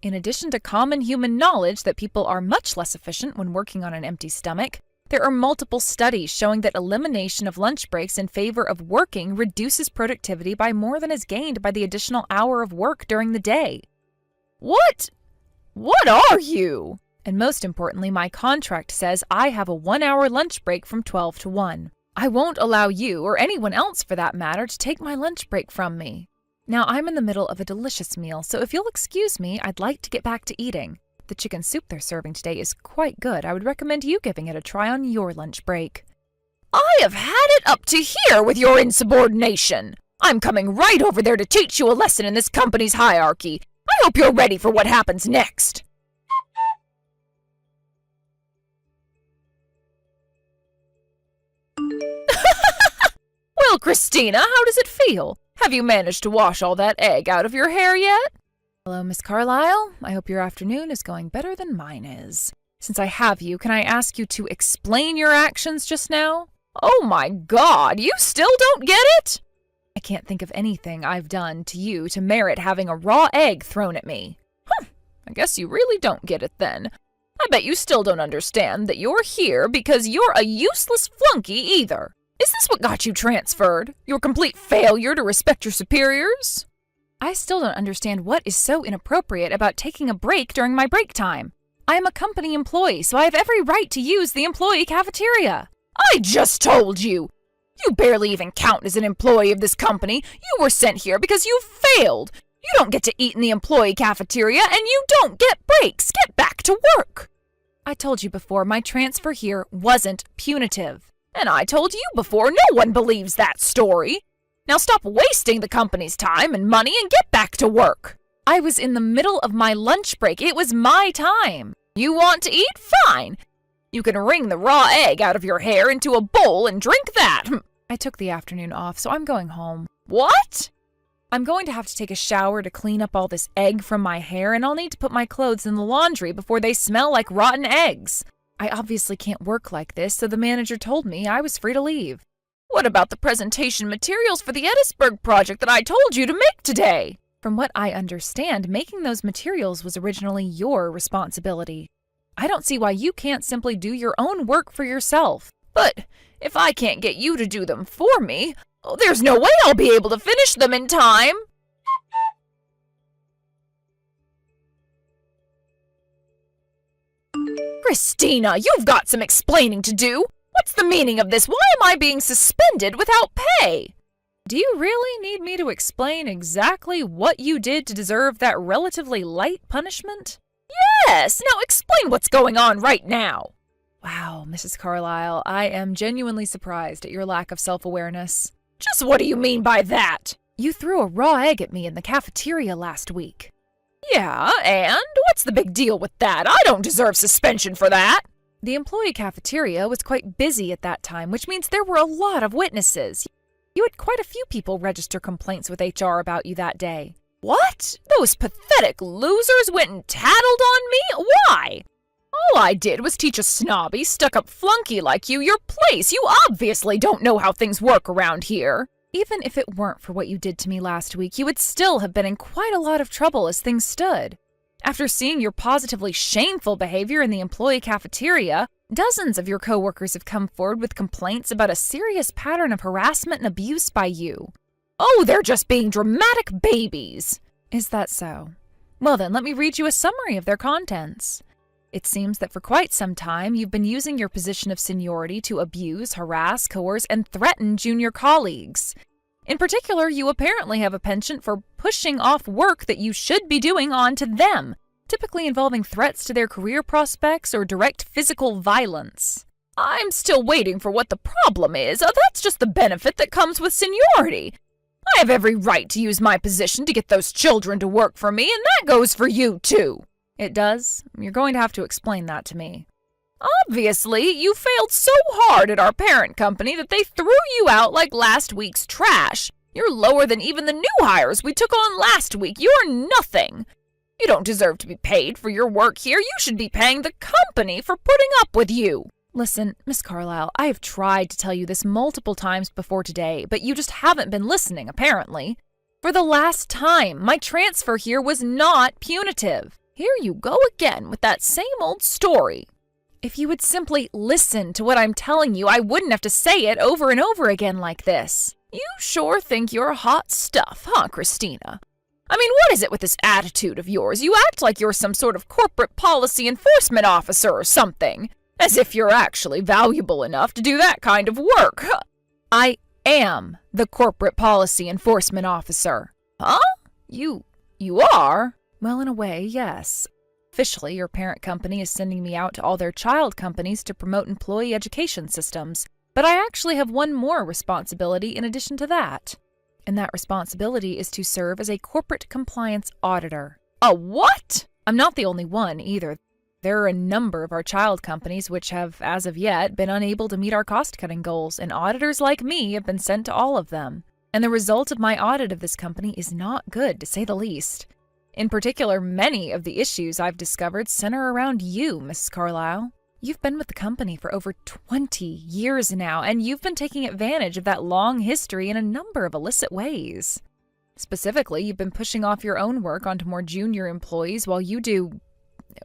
S1: In addition to common human knowledge that people are much less efficient when working on an empty stomach, there are multiple studies showing that elimination of lunch breaks in favor of working reduces productivity by more than is gained by the additional hour of work during the day.
S3: What are you?
S1: And most importantly, my contract says I have a 1-hour lunch break from 12 to 1. I won't allow you, or anyone else for that matter, to take my lunch break from me. Now, I'm in the middle of a delicious meal, so if you'll excuse me, I'd like to get back to eating. The chicken soup they're serving today is quite good. I would recommend you giving it a try on your lunch break.
S3: I have had it up to here with your insubordination. I'm coming right over there to teach you a lesson in this company's hierarchy. I hope you're ready for what happens next. Well, Christina, how does it feel? Have you managed to wash all that egg out of your hair yet?
S1: Hello, Miss Carlyle. I hope your afternoon is going better than mine is. Since I have you, can I ask you to explain your actions just now?
S3: Oh my God, you still don't get it?
S1: I can't think of anything I've done to you to merit having a raw egg thrown at me.
S3: I guess you really don't get it then. I bet you still don't understand that you're here because you're a useless flunky either. Is this what got you transferred? Your complete failure to respect your superiors?
S1: I still don't understand what is so inappropriate about taking a break during my break time. I am a company employee, so I have every right to use the employee cafeteria.
S3: I just told you! You barely even count as an employee of this company. You were sent here because you failed. You don't get to eat in the employee cafeteria, and you don't get breaks. Get back to work.
S1: I told you before, my transfer here wasn't punitive.
S3: And I told you before, no one believes that story. Now stop wasting the company's time and money and get back to work.
S1: I was in the middle of my lunch break. It was my time.
S3: You want to eat? Fine. You can wring the raw egg out of your hair into a bowl and drink that.
S1: I took the afternoon off, so I'm going home.
S3: What?
S1: I'm going to have to take a shower to clean up all this egg from my hair, and I'll need to put my clothes in the laundry before they smell like rotten eggs. I obviously can't work like this, so the manager told me I was free to leave.
S3: What about the presentation materials for the Edisburg project that I told you to make today?
S1: From what I understand, making those materials was originally your responsibility. I don't see why you can't simply do your own work for yourself.
S3: But if I can't get you to do them for me, there's no way I'll be able to finish them in time. Christina, you've got some explaining to do. What's the meaning of this? Why am I being suspended without pay?
S1: Do you really need me to explain exactly what you did to deserve that relatively light punishment?
S3: Yes, now explain what's going on right now.
S1: Wow, Mrs. Carlyle, I am genuinely surprised at your lack of self-awareness.
S3: Just what do you mean by that?
S1: You threw a raw egg at me in the cafeteria last week.
S3: Yeah, and what's the big deal with that? I don't deserve suspension for that.
S1: The employee cafeteria was quite busy at that time, which means there were a lot of witnesses. You had quite a few people register complaints with HR about you that day.
S3: What? Those pathetic losers went and tattled on me? Why? All I did was teach a snobby, stuck-up flunky like you your place. You obviously don't know how things work around here.
S1: Even if it weren't for what you did to me last week, you would still have been in quite a lot of trouble as things stood. After seeing your positively shameful behavior in the employee cafeteria, dozens of your coworkers have come forward with complaints about a serious pattern of harassment and abuse by you.
S3: Oh, they're just being dramatic babies.
S1: Is that so? Well then, let me read you a summary of their contents. It seems that for quite some time you've been using your position of seniority to abuse, harass, coerce, and threaten junior colleagues. In particular, you apparently have a penchant for pushing off work that you should be doing onto them, typically involving threats to their career prospects or direct physical violence.
S3: I'm still waiting for what the problem is. That's just the benefit that comes with seniority. I have every right to use my position to get those children to work for me, and that goes for you, too.
S1: It does? You're going to have to explain that to me.
S3: Obviously, you failed so hard at our parent company that they threw you out like last week's trash. You're lower than even the new hires we took on last week. You're nothing. You don't deserve to be paid for your work here. You should be paying the company for putting up with you.
S1: Listen, Miss Carlyle, I have tried to tell you this multiple times before today, but you just haven't been listening, apparently. For the last time, my transfer here was not punitive.
S3: Here you go again with that same old story.
S1: If you would simply listen to what I'm telling you, I wouldn't have to say it over and over again like this.
S3: You sure think you're hot stuff, huh, Christina? I mean, what is it with this attitude of yours? You act like you're some sort of corporate policy enforcement officer or something, as if you're actually valuable enough to do that kind of work.
S1: I am the corporate policy enforcement officer.
S3: Huh? You are?
S1: Well, in a way, yes. Officially, your parent company is sending me out to all their child companies to promote employee education systems, but I actually have one more responsibility in addition to that. And that responsibility is to serve as a corporate compliance auditor.
S3: A what?
S1: I'm not the only one, either. There are a number of our child companies which have, as of yet, been unable to meet our cost-cutting goals, and auditors like me have been sent to all of them. And the result of my audit of this company is not good, to say the least. In particular, many of the issues I've discovered center around you, Mrs. Carlyle. You've been with the company for over 20 years now, and you've been taking advantage of that long history in a number of illicit ways. Specifically, you've been pushing off your own work onto more junior employees while you do,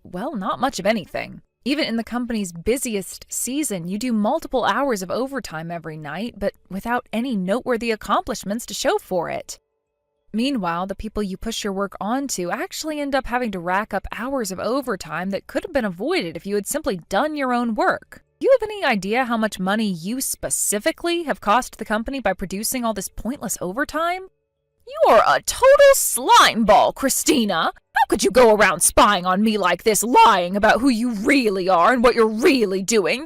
S1: well, not much of anything. Even in the company's busiest season, you do multiple hours of overtime every night, but without any noteworthy accomplishments to show for it. Meanwhile, the people you push your work onto actually end up having to rack up hours of overtime that could have been avoided if you had simply done your own work. Do you have any idea how much money you specifically have cost the company by producing all this pointless overtime?
S3: You're a total slime ball, Christina. How could you go around spying on me like this, lying about who you really are and what you're really doing?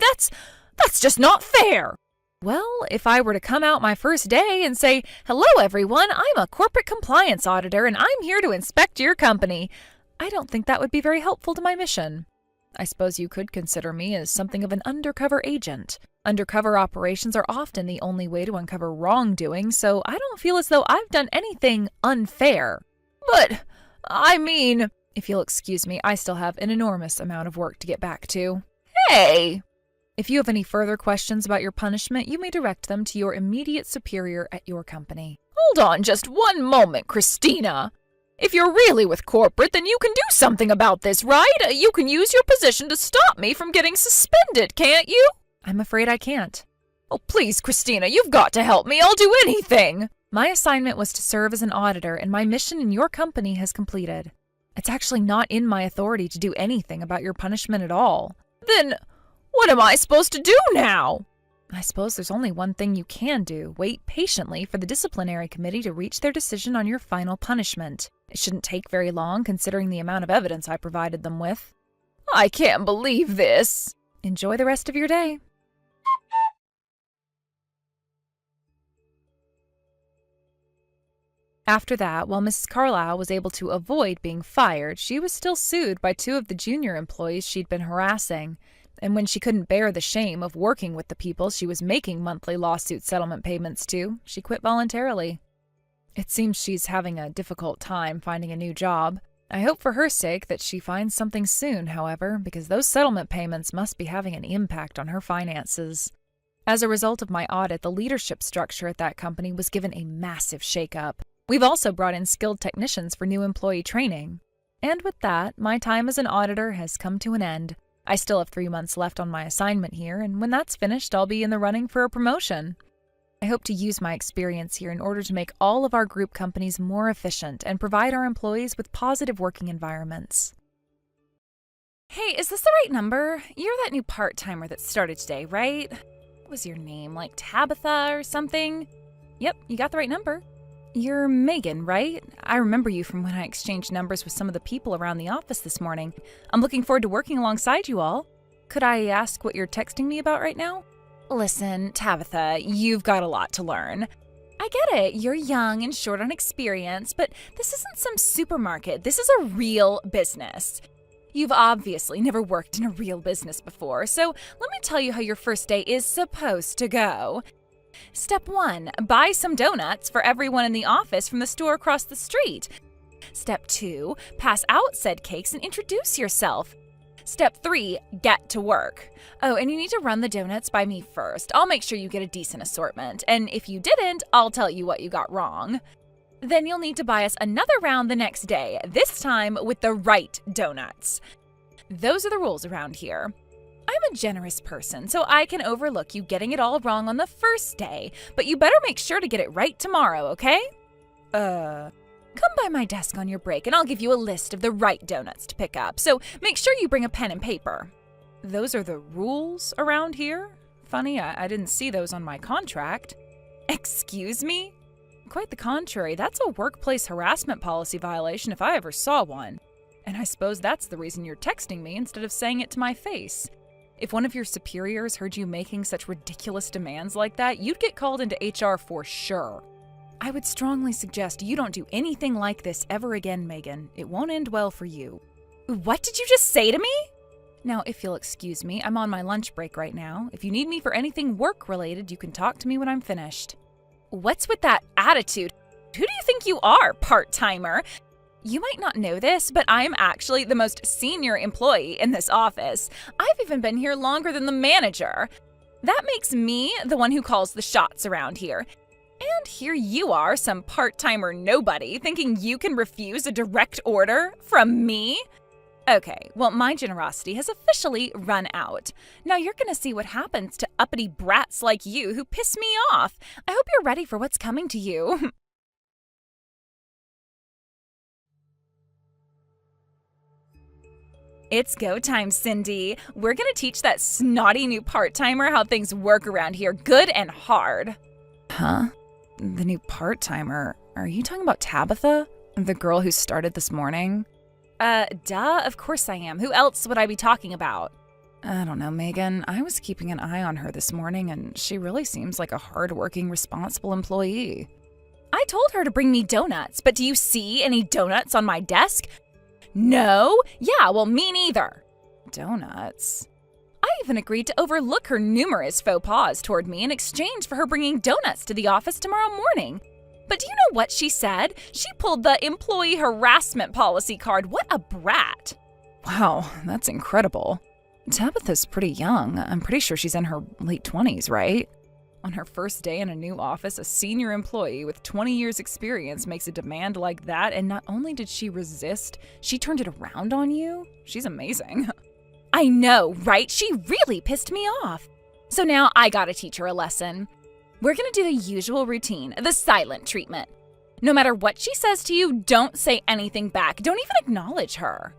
S3: That's just not fair.
S1: Well, if I were to come out my first day and say, "Hello everyone, I'm a corporate compliance auditor and I'm here to inspect your company," I don't think that would be very helpful to my mission. I suppose you could consider me as something of an undercover agent. Undercover operations are often the only way to uncover wrongdoing, so I don't feel as though I've done anything unfair.
S3: But, I mean,
S1: If you'll excuse me, I still have an enormous amount of work to get back to.
S3: hey!
S1: If you have any further questions about your punishment, you may direct them to your immediate superior at your company.
S3: Hold on just one moment, Christina. If you're really with corporate, then you can do something about this, right? You can use your position to stop me from getting suspended, can't you?
S1: I'm afraid I can't.
S3: Oh, please, Christina, you've got to help me. I'll do anything.
S1: My assignment was to serve as an auditor, and my mission in your company has completed. It's actually not in my authority to do anything about your punishment at all.
S3: Then what am I supposed to do now?
S1: I suppose there's only one thing you can do. Wait patiently for the disciplinary committee to reach their decision on your final punishment. It shouldn't take very long, considering the amount of evidence I provided them with.
S3: I can't believe this.
S1: Enjoy the rest of your day. After that, while Mrs. Carlisle was able to avoid being fired, she was still sued by 2 of the junior employees she'd been harassing. And when she couldn't bear the shame of working with the people she was making monthly lawsuit settlement payments to, she quit voluntarily. It seems she's having a difficult time finding a new job. I hope for her sake that she finds something soon, however, because those settlement payments must be having an impact on her finances. As a result of my audit, the leadership structure at that company was given a massive shake-up. We've also brought in skilled technicians for new employee training. And with that, my time as an auditor has come to an end. I still have 3 months left on my assignment here, and when that's finished, I'll be in the running for a promotion. I hope to use my experience here in order to make all of our group companies more efficient and provide our employees with positive working environments. Hey, is this the right number? You're that new part-timer that started today, right? What was your name, like Tabitha or something? Yep, you got the right number. You're Megan, right? I remember you from when I exchanged numbers with some of the people around the office this morning. I'm looking forward to working alongside you all. Could I ask what you're texting me about right now? Listen, Tabitha, you've got a lot to learn. I get it. You're young and short on experience, but this isn't some supermarket. This is a real business. You've obviously never worked in a real business before, so let me tell you how your first day is supposed to go. Step 1, buy some donuts for everyone in the office from the store across the street. Step 2, pass out said cakes and introduce yourself. Step 3, get to work. Oh, and you need to run the donuts by me first. I'll make sure you get a decent assortment, and if you didn't, I'll tell you what you got wrong. Then you'll need to buy us another round the next day, this time with the right donuts. Those are the rules around here. I'm a generous person, so I can overlook you getting it all wrong on the first day, but you better make sure to get it right tomorrow, okay? Come by my desk on your break and I'll give you a list of the right donuts to pick up, so make sure you bring a pen and paper. Those are the rules around here? Funny, I didn't see those on my contract. Excuse me? Quite the contrary, that's a workplace harassment policy violation if I ever saw one. And I suppose that's the reason you're texting me instead of saying it to my face. If one of your superiors heard you making such ridiculous demands like that, you'd get called into HR for sure. I would strongly suggest you don't do anything like this ever again, Megan. It won't end well for you. What did you just say to me? Now, if you'll excuse me, I'm on my lunch break right now. If you need me for anything work-related, you can talk to me when I'm finished. What's with that attitude? Who do you think you are, part-timer? You might not know this, but I'm actually the most senior employee in this office. I've even been here longer than the manager. That makes me the one who calls the shots around here. And here you are, some part-timer nobody, thinking you can refuse a direct order from me? Okay, well, my generosity has officially run out. Now you're gonna see what happens to uppity brats like you who piss me off. I hope you're ready for what's coming to you. It's go time, Cindy. We're gonna teach that snotty new part-timer how things work around here, good and hard. Huh? The new part-timer? Are you talking about Tabitha? The girl who started this morning? Duh, of course I am. Who else would I be talking about? I don't know, Megan. I was keeping an eye on her this morning, and she really seems like a hard-working, responsible employee. I told her to bring me donuts, but do you see any donuts on my desk? No? Yeah, well, me neither. Donuts?
S3: I even agreed to overlook her numerous faux pas toward me in exchange for her bringing donuts to the office tomorrow morning. But do you know what she said? She pulled the employee harassment policy card. What a brat.
S1: Wow, that's incredible. Tabitha's pretty young. I'm pretty sure she's in her late 20s, right? On her first day in a new office, a senior employee with 20 years experience makes a demand like that, and not only did she resist, she turned it around on you? She's amazing.
S3: I know, right? She really pissed me off. So now I gotta teach her a lesson. We're gonna do the usual routine, the silent treatment. No matter what she says to you, don't say anything back. Don't even acknowledge her.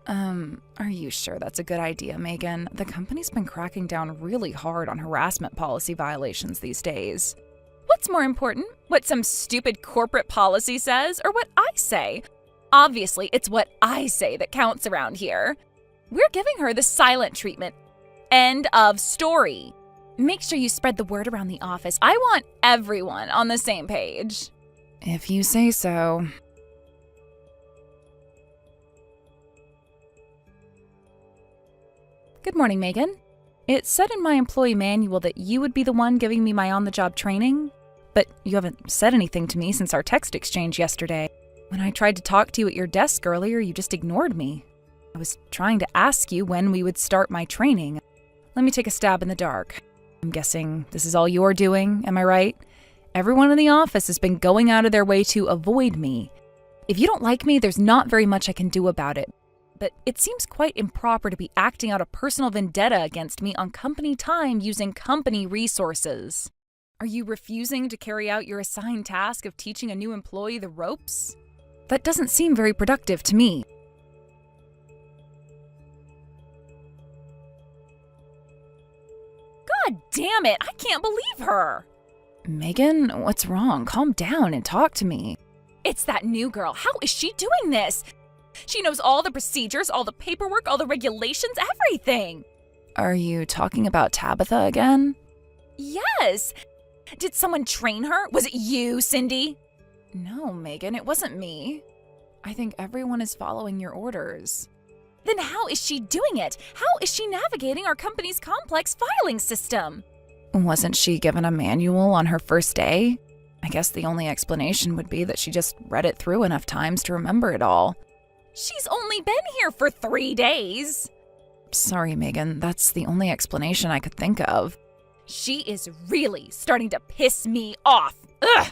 S1: Are you sure that's a good idea, Megan? The company's been cracking down really hard on harassment policy violations these days.
S3: What's more important? What some stupid corporate policy says or what I say? Obviously, it's what I say that counts around here. We're giving her the silent treatment. End of story. Make sure you spread the word around the office. I want everyone on the same page.
S1: If you say so. Good morning, Megan. It said in my employee manual that you would be the one giving me my on-the-job training, but you haven't said anything to me since our text exchange yesterday. When I tried to talk to you at your desk earlier, you just ignored me. I was trying to ask you when we would start my training. Let me take a stab in the dark. I'm guessing this is all you're doing, am I right? Everyone in the office has been going out of their way to avoid me. If you don't like me, there's not very much I can do about it. But it seems quite improper to be acting out a personal vendetta against me on company time using company resources. Are you refusing to carry out your assigned task of teaching a new employee the ropes? That doesn't seem very productive to me.
S3: God damn it, I can't believe her.
S1: Megan, what's wrong? Calm down and talk to me.
S3: It's that new girl. How is she doing this? She knows all the procedures, all the paperwork, all the regulations, everything.
S1: Are you talking about Tabitha again?
S3: Yes. Did someone train her? Was it you, Cindy?
S1: No, Megan, it wasn't me. I think everyone is following your orders.
S3: Then how is she doing it? How is she navigating our company's complex filing system?
S1: Wasn't she given a manual on her first day? I guess the only explanation would be that she just read it through enough times to remember it all.
S3: She's only been here for 3 days.
S1: Sorry, Megan, that's the only explanation I could think of.
S3: She is really starting to piss me off. Ugh!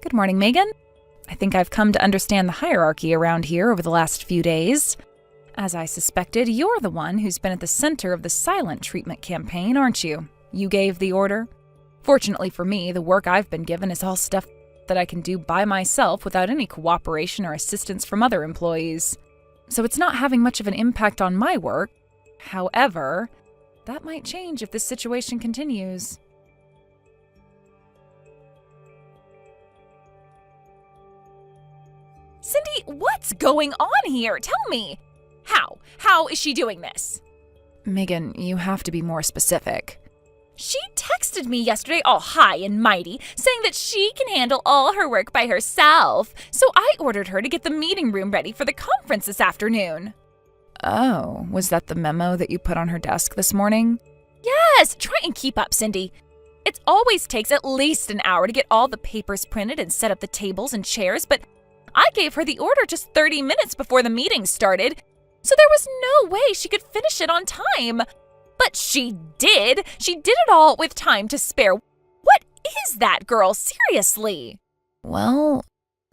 S1: Good morning, Megan. I think I've come to understand the hierarchy around here over the last few days. As I suspected, you're the one who's been at the center of the silent treatment campaign, aren't you? You gave the order. Fortunately for me, the work I've been given is all stuff that I can do by myself without any cooperation or assistance from other employees. So it's not having much of an impact on my work. However, that might change if this situation continues.
S3: Cindy, what's going on here? Tell me. How is she doing this?
S1: Megan, you have to be more specific.
S3: She texted me yesterday all high and mighty, saying that she can handle all her work by herself. So I ordered her to get the meeting room ready for the conference this afternoon.
S1: Oh, was that the memo that you put on her desk this morning?
S3: Yes, try and keep up, Cindy. It always takes at least an hour to get all the papers printed and set up the tables and chairs, but I gave her the order just 30 minutes before the meeting started, so there was no way she could finish it on time. But she did. She did it all with time to spare. What is that girl, seriously?
S1: Well,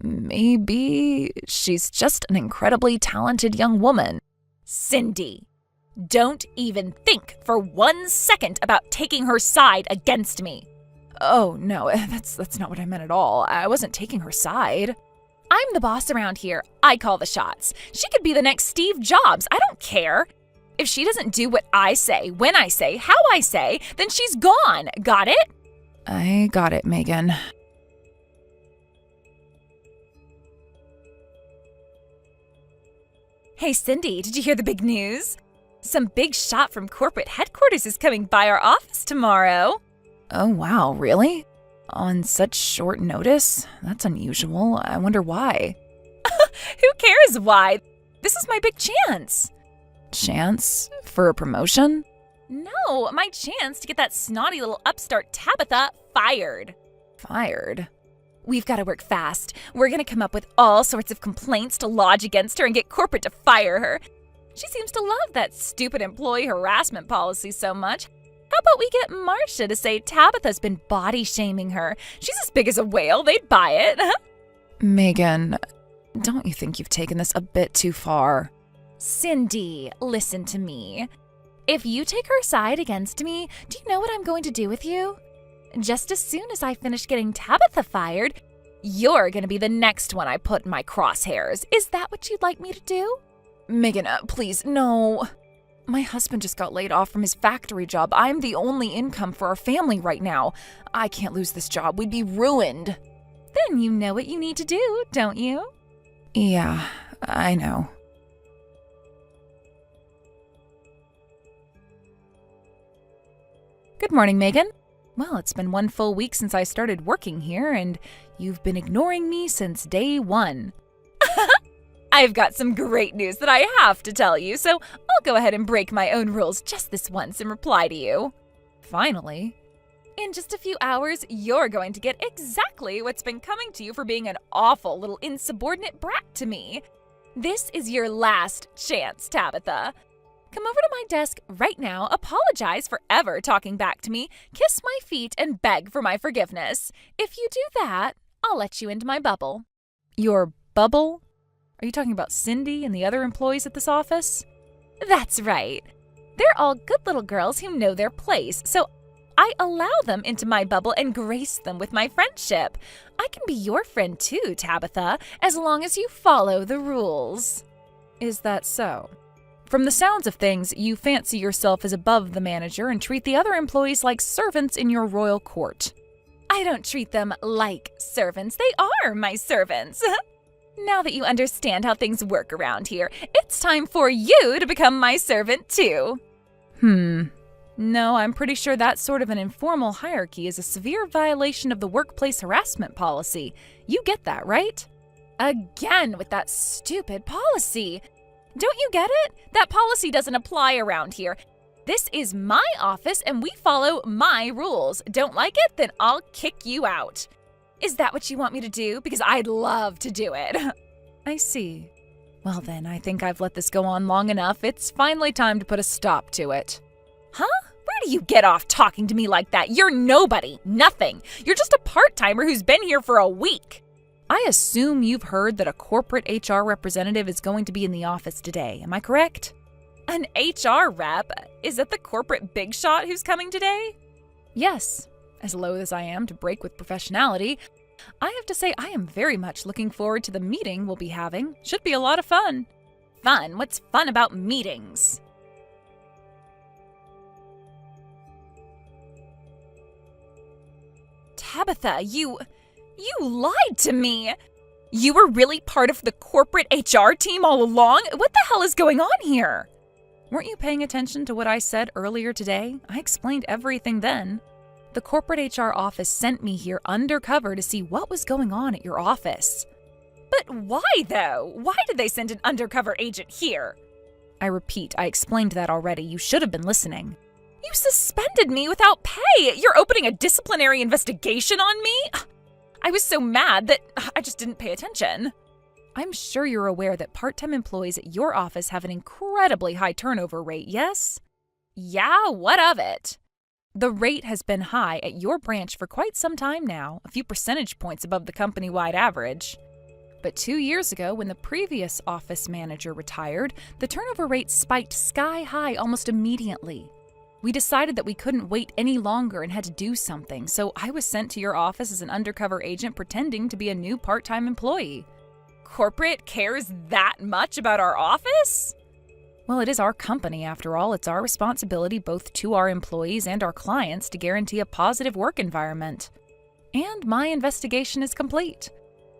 S1: maybe she's just an incredibly talented young woman.
S3: Cindy, don't even think for 1 second about taking her side against me.
S1: Oh, no, that's not what I meant at all. I wasn't taking her side.
S3: I'm the boss around here. I call the shots. She could be the next Steve Jobs. I don't care. If she doesn't do what I say, when I say, how I say, then she's gone. Got it?
S1: I got it, Megan.
S3: Hey, Cindy, did you hear the big news? Some big shot from corporate headquarters is coming by our office tomorrow.
S1: Oh, wow, really? On such short notice? That's unusual. I wonder why.
S3: Who cares why? This is my big chance.
S1: Chance? For a promotion?
S3: No, my chance to get that snotty little upstart Tabitha fired.
S1: Fired?
S3: We've got to work fast. We're going to come up with all sorts of complaints to lodge against her and get corporate to fire her. She seems to love that stupid employee harassment policy so much. How about we get Marcia to say Tabitha's been body shaming her? She's as big as a whale. They'd buy it.
S1: Megan, don't you think you've taken this a bit too far?
S3: Cindy, listen to me. If you take her side against me, do you know what I'm going to do with you? Just as soon as I finish getting Tabitha fired, you're going to be the next one I put in my crosshairs. Is that what you'd like me to do?
S1: Megan, please, no. My husband just got laid off from his factory job. I'm the only income for our family right now. I can't lose this job. We'd be ruined.
S3: Then you know what you need to do, don't you?
S1: Yeah, I know. Good morning, Megan. Well, it's been 1 full week since I started working here, and you've been ignoring me since day 1.
S3: I've got some great news that I have to tell you, so I'll go ahead and break my own rules just this once and reply to you.
S1: Finally.
S3: In just a few hours, you're going to get exactly what's been coming to you for being an awful little insubordinate brat to me. This is your last chance, Tabitha. Come over to my desk right now, apologize for ever talking back to me, kiss my feet, and beg for my forgiveness. If you do that, I'll let you into my bubble.
S1: Your bubble? Are you talking about Cindy and the other employees at this office?
S3: That's right. They're all good little girls who know their place, so I allow them into my bubble and grace them with my friendship. I can be your friend too, Tabitha, as long as you follow the rules.
S1: Is that so? From the sounds of things, you fancy yourself as above the manager and treat the other employees like servants in your royal court.
S3: I don't treat them like servants. They are my servants. Now that you understand how things work around here, it's time for you to become my servant too.
S1: No, I'm pretty sure that sort of an informal hierarchy is a severe violation of the workplace harassment policy. You get that, right?
S3: Again with that stupid policy. Don't you get it? That policy doesn't apply around here. This is my office and we follow my rules. Don't like it? Then I'll kick you out. Is that what you want me to do? Because I'd love to do it.
S1: I see. Well then, I think I've let this go on long enough. It's finally time to put a stop to it.
S3: Huh? Where do you get off talking to me like that? You're nobody. Nothing. You're just a part-timer who's been here for a week.
S1: I assume you've heard that a corporate HR representative is going to be in the office today. Am I correct?
S3: An HR rep? Is that the corporate big shot who's coming today?
S1: Yes. As loath as I am to break with professionality, I have to say I am very much looking forward to the meeting we'll be having. Should be a lot of fun.
S3: Fun? What's fun about meetings? Tabitha, you lied to me. You were really part of the corporate HR team all along? What the hell is going on here?
S1: Weren't you paying attention to what I said earlier today? I explained everything then. The corporate HR office sent me here undercover to see what was going on at your office.
S3: But why, though? Why did they send an undercover agent here?
S1: I repeat, I explained that already. You should have been listening.
S3: You suspended me without pay. You're opening a disciplinary investigation on me? I was so mad that I just didn't pay attention.
S1: I'm sure you're aware that part-time employees at your office have an incredibly high turnover rate, yes?
S3: Yeah, what of it?
S1: The rate has been high at your branch for quite some time now, a few percentage points above the company-wide average. But 2 years ago, when the previous office manager retired, the turnover rate spiked sky high almost immediately. We decided that we couldn't wait any longer and had to do something, so I was sent to your office as an undercover agent pretending to be a new part-time employee.
S3: Corporate cares that much about our office?
S1: Well, it is our company, after all. It's our responsibility both to our employees and our clients to guarantee a positive work environment. And my investigation is complete.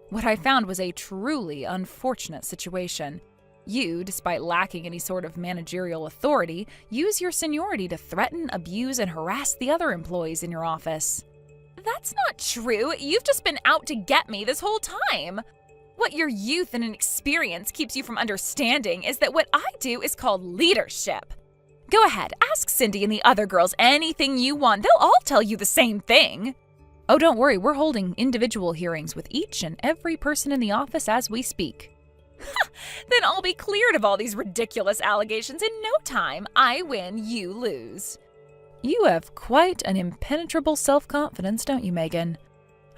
S1: What I found was a truly unfortunate situation. You, despite lacking any sort of managerial authority, use your seniority to threaten, abuse, and harass the other employees in your office. That's not true. You've just been out to get me this whole time. What your youth and inexperience keeps you from understanding is that what I do is called leadership. Go ahead, ask Cindy and the other girls anything you want. They'll all tell you the same thing. Oh, don't worry, we're holding individual hearings with each and every person in the office as we speak. Then I'll be cleared of all these ridiculous allegations in no time. I win, you lose. You have quite an impenetrable self-confidence, don't you, Megan?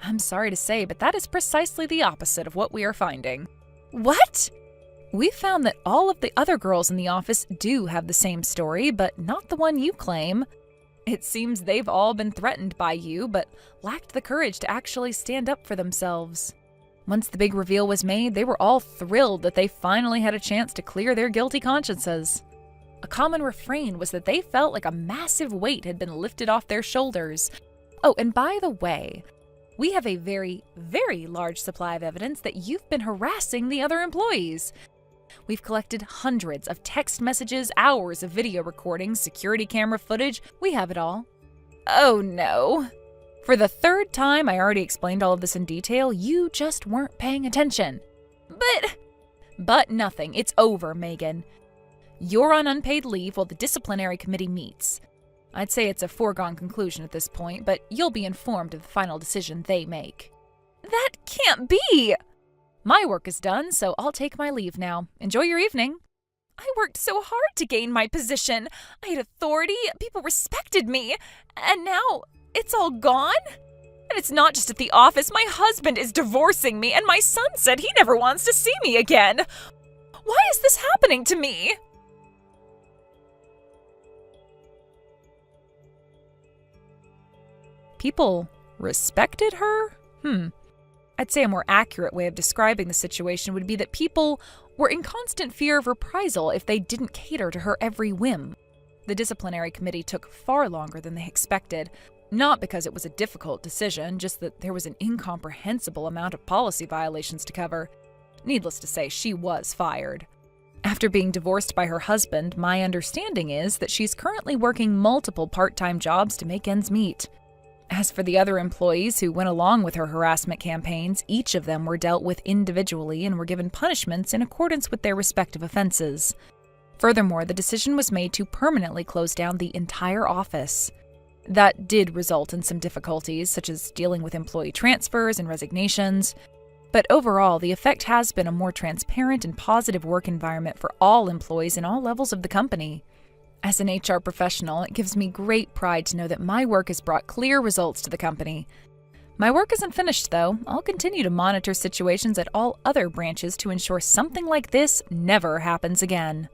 S1: I'm sorry to say, but that is precisely the opposite of what we are finding. What? We found that all of the other girls in the office do have the same story, but not the one you claim. It seems they've all been threatened by you, but lacked the courage to actually stand up for themselves. Once the big reveal was made, they were all thrilled that they finally had a chance to clear their guilty consciences. A common refrain was that they felt like a massive weight had been lifted off their shoulders. Oh, and by the way, we have a very, very large supply of evidence that you've been harassing the other employees. We've collected hundreds of text messages, hours of video recordings, security camera footage. We have it all. Oh no. For the third time, I already explained all of this in detail. You just weren't paying attention. But nothing. It's over, Megan. You're on unpaid leave while the disciplinary committee meets. I'd say it's a foregone conclusion at this point, but you'll be informed of the final decision they make. That can't be! My work is done, so I'll take my leave now. Enjoy your evening. I worked so hard to gain my position. I had authority, people respected me, and now it's all gone? And it's not just at the office. My husband is divorcing me, and my son said he never wants to see me again. Why is this happening to me? People respected her? I'd say a more accurate way of describing the situation would be that people were in constant fear of reprisal if they didn't cater to her every whim. The disciplinary committee took far longer than they expected, not because it was a difficult decision, just that there was an incomprehensible amount of policy violations to cover. Needless to say, she was fired. After being divorced by her husband, my understanding is that she's currently working multiple part-time jobs to make ends meet. As for the other employees who went along with her harassment campaigns, each of them were dealt with individually and were given punishments in accordance with their respective offenses. Furthermore, the decision was made to permanently close down the entire office. That did result in some difficulties, such as dealing with employee transfers and resignations. But overall, the effect has been a more transparent and positive work environment for all employees in all levels of the company. As an HR professional, it gives me great pride to know that my work has brought clear results to the company. My work isn't finished, though. I'll continue to monitor situations at all other branches to ensure something like this never happens again.